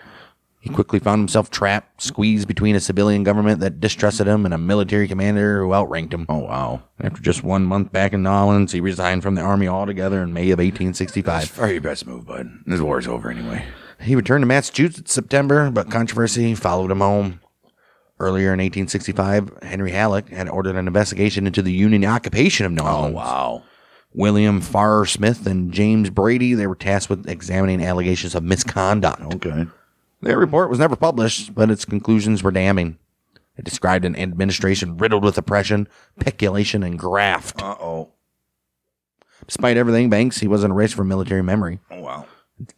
He quickly found himself trapped, squeezed between a civilian government that distrusted him and a military commander who outranked him. Oh, wow. After just 1 month back in New Orleans, he resigned from the Army altogether in May of 1865. That's probably your best move, bud. This war's over anyway. He returned to Massachusetts in September, but controversy followed him home. Earlier in 1865, Henry Halleck had ordered an investigation into the Union occupation of New Orleans. Oh, wow. William Farrar Smith and James Brady, they were tasked with examining allegations of misconduct. Okay. Their report was never published, but its conclusions were damning. It described an administration riddled with oppression, peculation, and graft. Uh-oh. Despite everything, Banks, he wasn't erased from military memory. Oh, wow.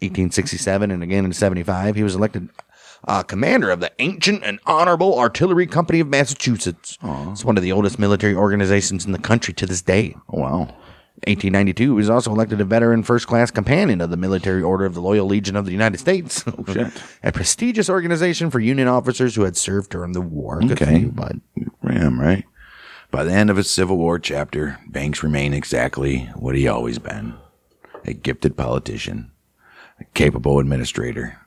1867 and again in 75, he was elected commander of the Ancient and Honorable Artillery Company of Massachusetts. It's one of the oldest military organizations in the country to this day. Oh, wow. 1892, he was also elected a veteran first-class companion of the Military Order of the Loyal Legion of the United States. Oh, shit. A prestigious organization for Union officers who had served during the war. Good for Okay. you, bud. Damn, right. By the end of his Civil War chapter, Banks remained exactly what he always been. A gifted politician, a capable administrator,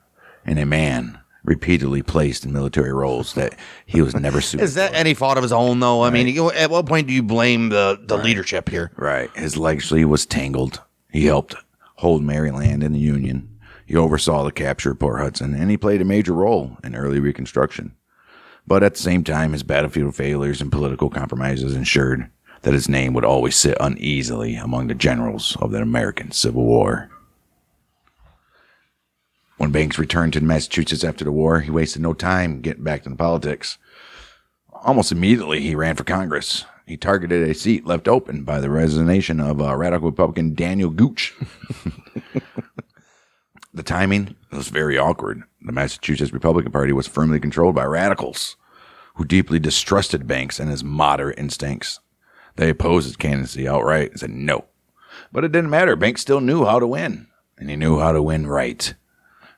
and a man repeatedly placed in military roles that he was never suited Is that for. any fault of his own, though? I mean, at what point do you blame the leadership here? Right. His legacy was tangled. He helped hold Maryland in the Union. He oversaw the capture of Port Hudson, and he played a major role in early Reconstruction. But at the same time, his battlefield failures and political compromises ensured that his name would always sit uneasily among the generals of the American Civil War. When Banks returned to Massachusetts after the war, he wasted no time getting back into politics. Almost immediately, he ran for Congress. He targeted a seat left open by the resignation of radical Republican Daniel Gooch. The timing was very awkward. The Massachusetts Republican Party was firmly controlled by radicals who deeply distrusted Banks and his moderate instincts. They opposed his candidacy outright and said no. But it didn't matter. Banks still knew how to win, and he knew how to win right.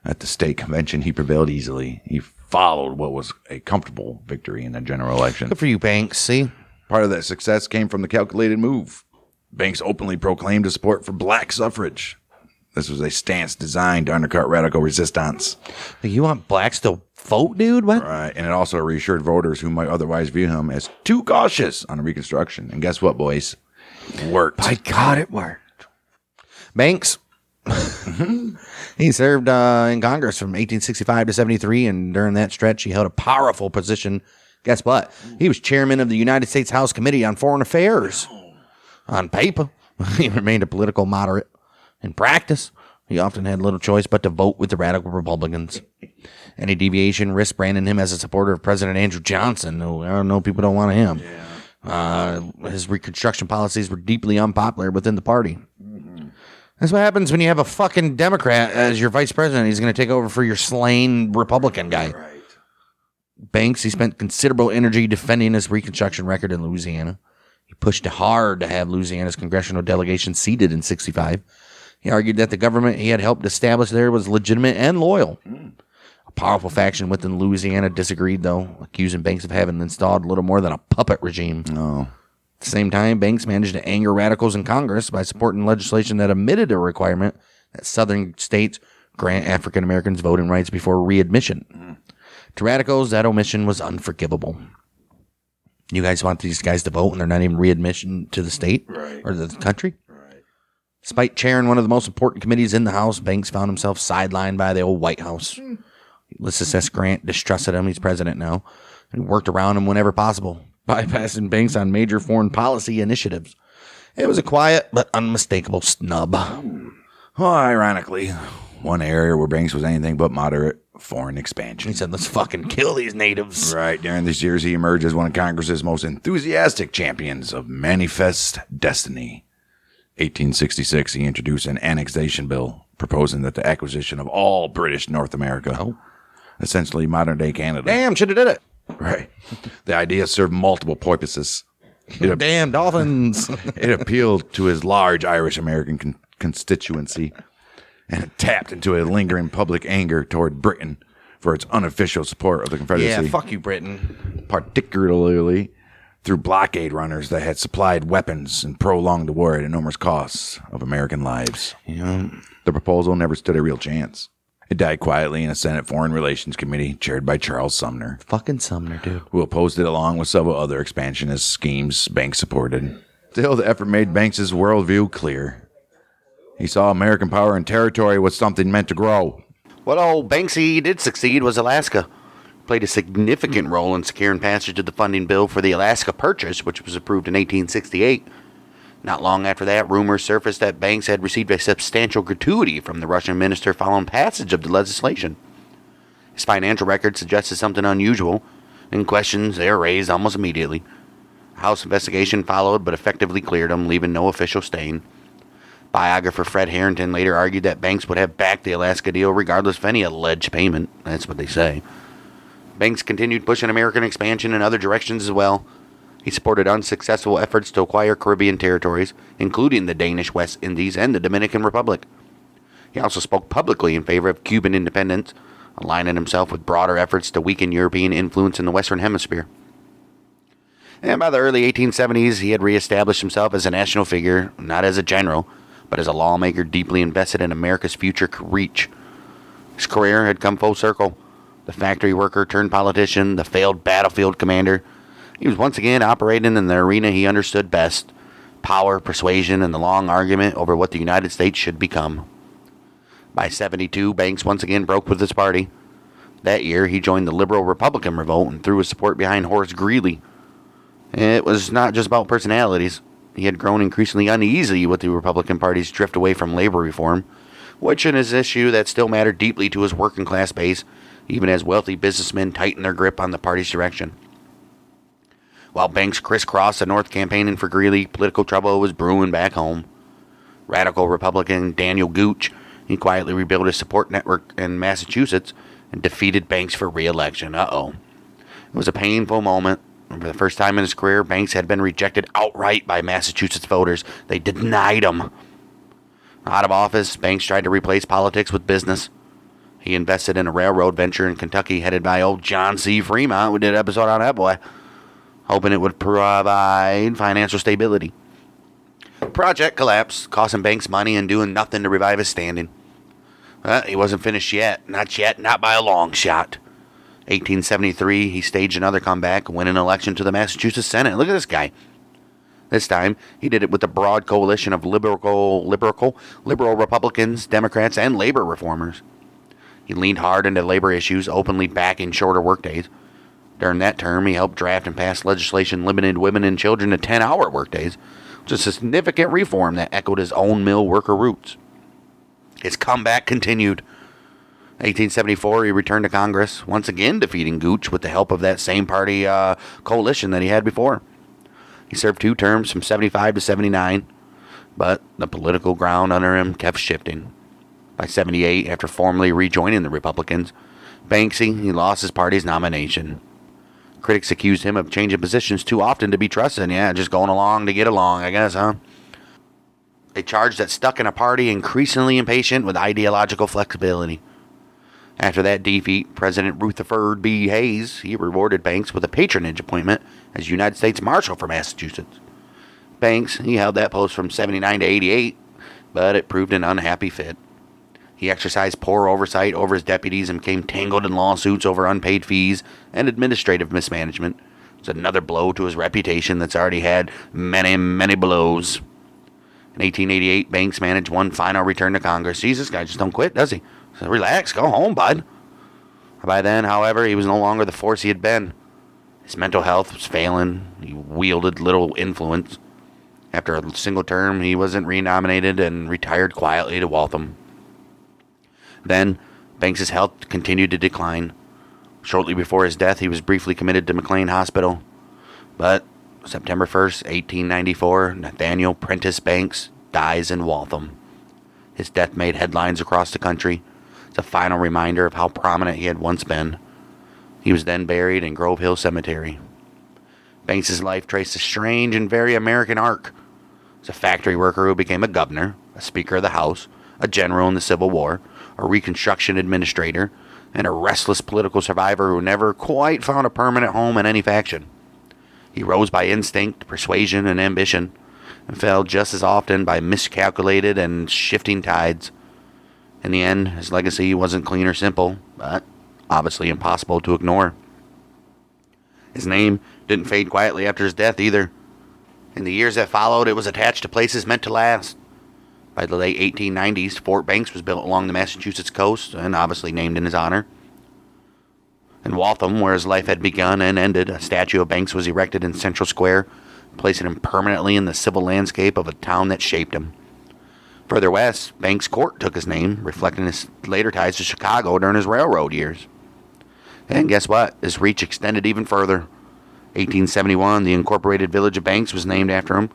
At the state convention, he prevailed easily. He followed what was a comfortable victory in the general election. Good for you, Banks. See? Part of that success came from the calculated move. Banks openly proclaimed his support for black suffrage. This was a stance designed to undercut radical resistance. You want blacks to vote, dude? What? Right, and it also reassured voters who might otherwise view him as too cautious on Reconstruction. And guess what, boys? It worked. By God, it worked. Banks. He served in Congress from 1865 to 73, and during that stretch, he held a powerful position. Guess what? He was chairman of the United States House Committee on Foreign Affairs. On paper, he remained a political moderate. In practice, he often had little choice but to vote with the radical Republicans. Any deviation risked branding him as a supporter of President Andrew Johnson, who I don't know, people don't want him. His Reconstruction policies were deeply unpopular within the party. That's what happens when you have a fucking Democrat as your vice president. He's going to take over for your slain Republican guy. Right. Banks, he spent considerable energy defending his Reconstruction record in Louisiana. He pushed hard to have Louisiana's congressional delegation seated in 65. He argued that the government he had helped establish there was legitimate and loyal. A powerful faction within Louisiana disagreed, though, accusing Banks of having installed little more than a puppet regime. No. At the same time, Banks managed to anger radicals in Congress by supporting legislation that omitted a requirement Southern states grant African Americans voting rights before readmission. To radicals, that omission was unforgivable. You guys want these guys to vote and they're not even readmission to the state or the country? Right. Despite chairing one of the most important committees in the House, Banks found himself sidelined by the old White House. Ulysses S. Grant distrusted him. He's president now. He worked around him whenever possible, bypassing Banks on major foreign policy initiatives. It was a quiet but unmistakable snub. Well, ironically, one area where Banks was anything but moderate: foreign expansion. He said, let's fucking kill these natives. Right. During these years, he emerged as one of Congress's most enthusiastic champions of manifest destiny. 1866, he introduced an annexation bill proposing that the acquisition of all British North America, essentially modern-day Canada. Damn, should have did it. Right. The idea served multiple purposes. Damn dolphins. It appealed to his large Irish-American constituency, and it tapped into a lingering public anger toward Britain for its unofficial support of the Confederacy. Yeah, fuck you, Britain. Particularly through blockade runners that had supplied weapons and prolonged the war at enormous costs of American lives. Yeah. The proposal never stood a real chance. It died quietly in a Senate Foreign Relations Committee chaired by Charles Sumner. Fucking Sumner, dude. Who opposed it along with several other expansionist schemes Banks supported. Still, the effort made Banks's worldview clear. He saw American power and territory was something meant to grow. What old Banksy did succeed was Alaska. Played a significant role in securing passage of the funding bill for the Alaska Purchase, which was approved in 1868. Not long after that, rumors surfaced that Banks had received a substantial gratuity from the Russian minister following passage of the legislation. His financial record suggested something unusual, and questions there raised almost immediately. A House investigation followed, but effectively cleared him, leaving no official stain. Biographer Fred Harrington later argued that Banks would have backed the Alaska deal regardless of any alleged payment. That's what they say. Banks continued pushing American expansion in other directions as well. He supported unsuccessful efforts to acquire Caribbean territories, including the Danish West Indies and the Dominican Republic. He also spoke publicly in favor of Cuban independence, aligning himself with broader efforts to weaken European influence in the Western Hemisphere. And by the early 1870s, he had reestablished himself as a national figure, not as a general, but as a lawmaker deeply invested in America's future reach. His career had come full circle. The factory worker turned politician, the failed battlefield commander. He was once again operating in the arena he understood best: power, persuasion, and the long argument over what the United States should become. By 72, Banks once again broke with his party. That year, he joined the Liberal Republican revolt and threw his support behind Horace Greeley. It was not just about personalities. He had grown increasingly uneasy with the Republican Party's drift away from labor reform, which is an issue that still mattered deeply to his working class base, even as wealthy businessmen tightened their grip on the party's direction. While Banks crisscrossed the North campaigning for Greeley, political trouble was brewing back home. Radical Republican Daniel Gooch, he quietly rebuilt his support network in Massachusetts and defeated Banks for re-election. It was a painful moment. For the first time in his career, Banks had been rejected outright by Massachusetts voters. They denied him. Out of office, Banks tried to replace politics with business. He invested in a railroad venture in Kentucky headed by old John C. Fremont. We did an episode on that boy, hoping it would provide financial stability. The project collapsed, costing Banks money and doing nothing to revive his standing. He wasn't finished yet. Not yet, not by a long shot. 1873, he staged another comeback, winning an election to the Massachusetts Senate. Look at this guy. This time, he did it with a broad coalition of liberal Republicans, Democrats, and labor reformers. He leaned hard into labor issues, openly backing shorter workdays. During that term, he helped draft and pass legislation limiting women and children to 10-hour workdays, which is a significant reform that echoed his own mill worker roots. His comeback continued. 1874, he returned to Congress, once again defeating Gooch with the help of that same party coalition that he had before. He served 2 terms from 75 to 79, but the political ground under him kept shifting. By 78, after formally rejoining the Republicans, Banksy, he lost his party's nomination. Critics accused him of changing positions too often to be trusted. Yeah, just going along to get along, I guess, huh? They charged that stuck in a party increasingly impatient with ideological flexibility. After that defeat, President Rutherford B. Hayes, he rewarded Banks with a patronage appointment as United States Marshal for Massachusetts. Banks, he held that post from 79 to 88, but it proved an unhappy fit. He exercised poor oversight over his deputies and became tangled in lawsuits over unpaid fees and administrative mismanagement. It's another blow to his reputation that's already had many, many blows. In 1888, Banks managed one final return to Congress. Jesus, guy just don't quit, does he? So relax, go home, bud. By then, however, he was no longer the force he had been. His mental health was failing. He wielded little influence. After a single term, he wasn't renominated and retired quietly to Waltham. Then, Banks's health continued to decline. Shortly before his death, he was briefly committed to McLean Hospital. But September 1st, 1894, Nathaniel Prentice Banks dies in Waltham. His death made headlines across the country. It's a final reminder of how prominent he had once been. He was then buried in Grove Hill Cemetery. Banks's life traced a strange and very American arc. As a factory worker who became a governor, a Speaker of the House, a general in the Civil War, a Reconstruction administrator, and a restless political survivor who never quite found a permanent home in any faction. He rose by instinct, persuasion, and ambition, and fell just as often by miscalculated and shifting tides. In the end, his legacy wasn't clean or simple, but obviously impossible to ignore. His name didn't fade quietly after his death either. In the years that followed, it was attached to places meant to last. By the late 1890s, Fort Banks was built along the Massachusetts coast, and obviously named in his honor. In Waltham, where his life had begun and ended, a statue of Banks was erected in Central Square, placing him permanently in the civil landscape of a town that shaped him. Further west, Banks Court took his name, reflecting his later ties to Chicago during his railroad years. And guess what? His reach extended even further. 1871, the incorporated village of Banks was named after him,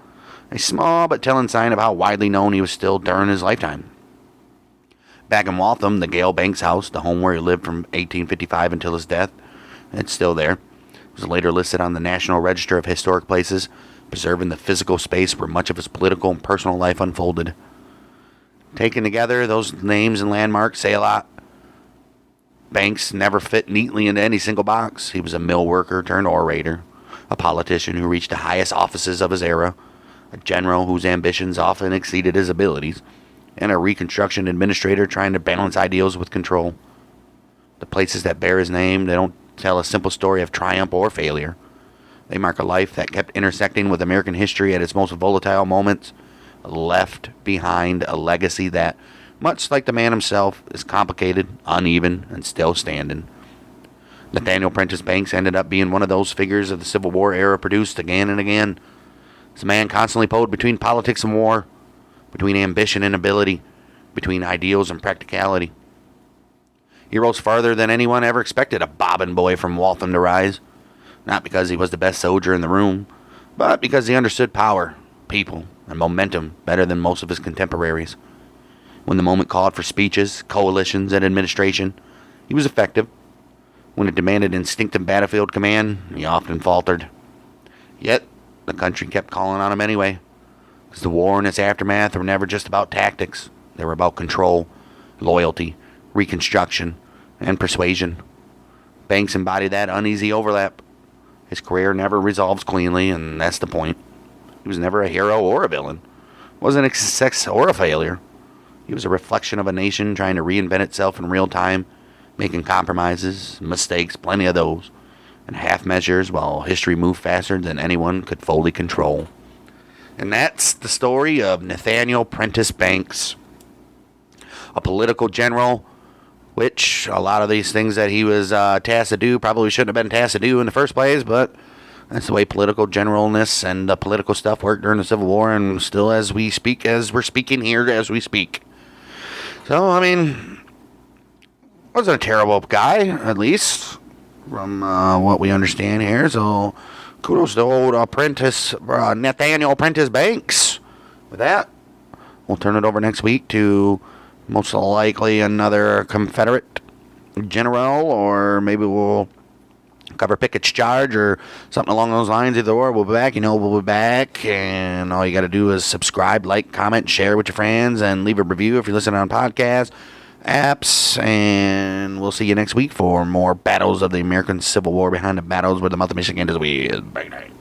a small but telling sign of how widely known he was still during his lifetime. Back in Waltham, the Gale Banks house, the home where he lived from 1855 until his death, it's still there. It was later listed on the National Register of Historic Places, preserving the physical space where much of his political and personal life unfolded. Taken together, those names and landmarks say a lot. Banks never fit neatly into any single box. He was a mill worker turned orator, a politician who reached the highest offices of his era, a general whose ambitions often exceeded his abilities, and a Reconstruction administrator trying to balance ideals with control. The places that bear his name, they don't tell a simple story of triumph or failure. They mark a life that kept intersecting with American history at its most volatile moments, left behind a legacy that, much like the man himself, is complicated, uneven, and still standing. Nathaniel Prentice Banks ended up being one of those figures of the Civil War era produced again and again. This man constantly poed between politics and war, between ambition and ability, between ideals and practicality. He rose farther than anyone ever expected a bobbin boy from Waltham to rise, not because he was the best soldier in the room, but because he understood power, people, and momentum better than most of his contemporaries. When the moment called for speeches, coalitions, and administration, he was effective. When it demanded instinctive battlefield command, he often faltered. Yet, the country kept calling on him anyway, because the war and its aftermath were never just about tactics. They were about control, loyalty, reconstruction, and persuasion. Banks embodied that uneasy overlap. His career never resolves cleanly, and that's the point. He was never a hero or a villain. Wasn't a success or a failure. He was a reflection of a nation trying to reinvent itself in real time, making compromises, mistakes, plenty of those, and half measures while history moved faster than anyone could fully control. And that's the story of Nathaniel Prentice Banks, a political general, which a lot of these things that he was tasked to do probably shouldn't have been tasked to do in the first place, but that's the way political generalness and political stuff worked during the Civil War, and still as we speak, as we're speaking here as we speak. So, I mean, wasn't a terrible guy, at least, from what we understand here. So, kudos to old Nathaniel Prentice Banks. With that, we'll turn it over next week to most likely another Confederate general, or maybe we'll cover Pickett's charge or something along those lines. Either or, we'll be back. We'll be back, and all you got to do is subscribe, like, comment, share with your friends, and leave a review if you're listening on podcasts, apps, and we'll see you next week for more battles of the American Civil War behind the battles where the month of Michigan is. Bye night.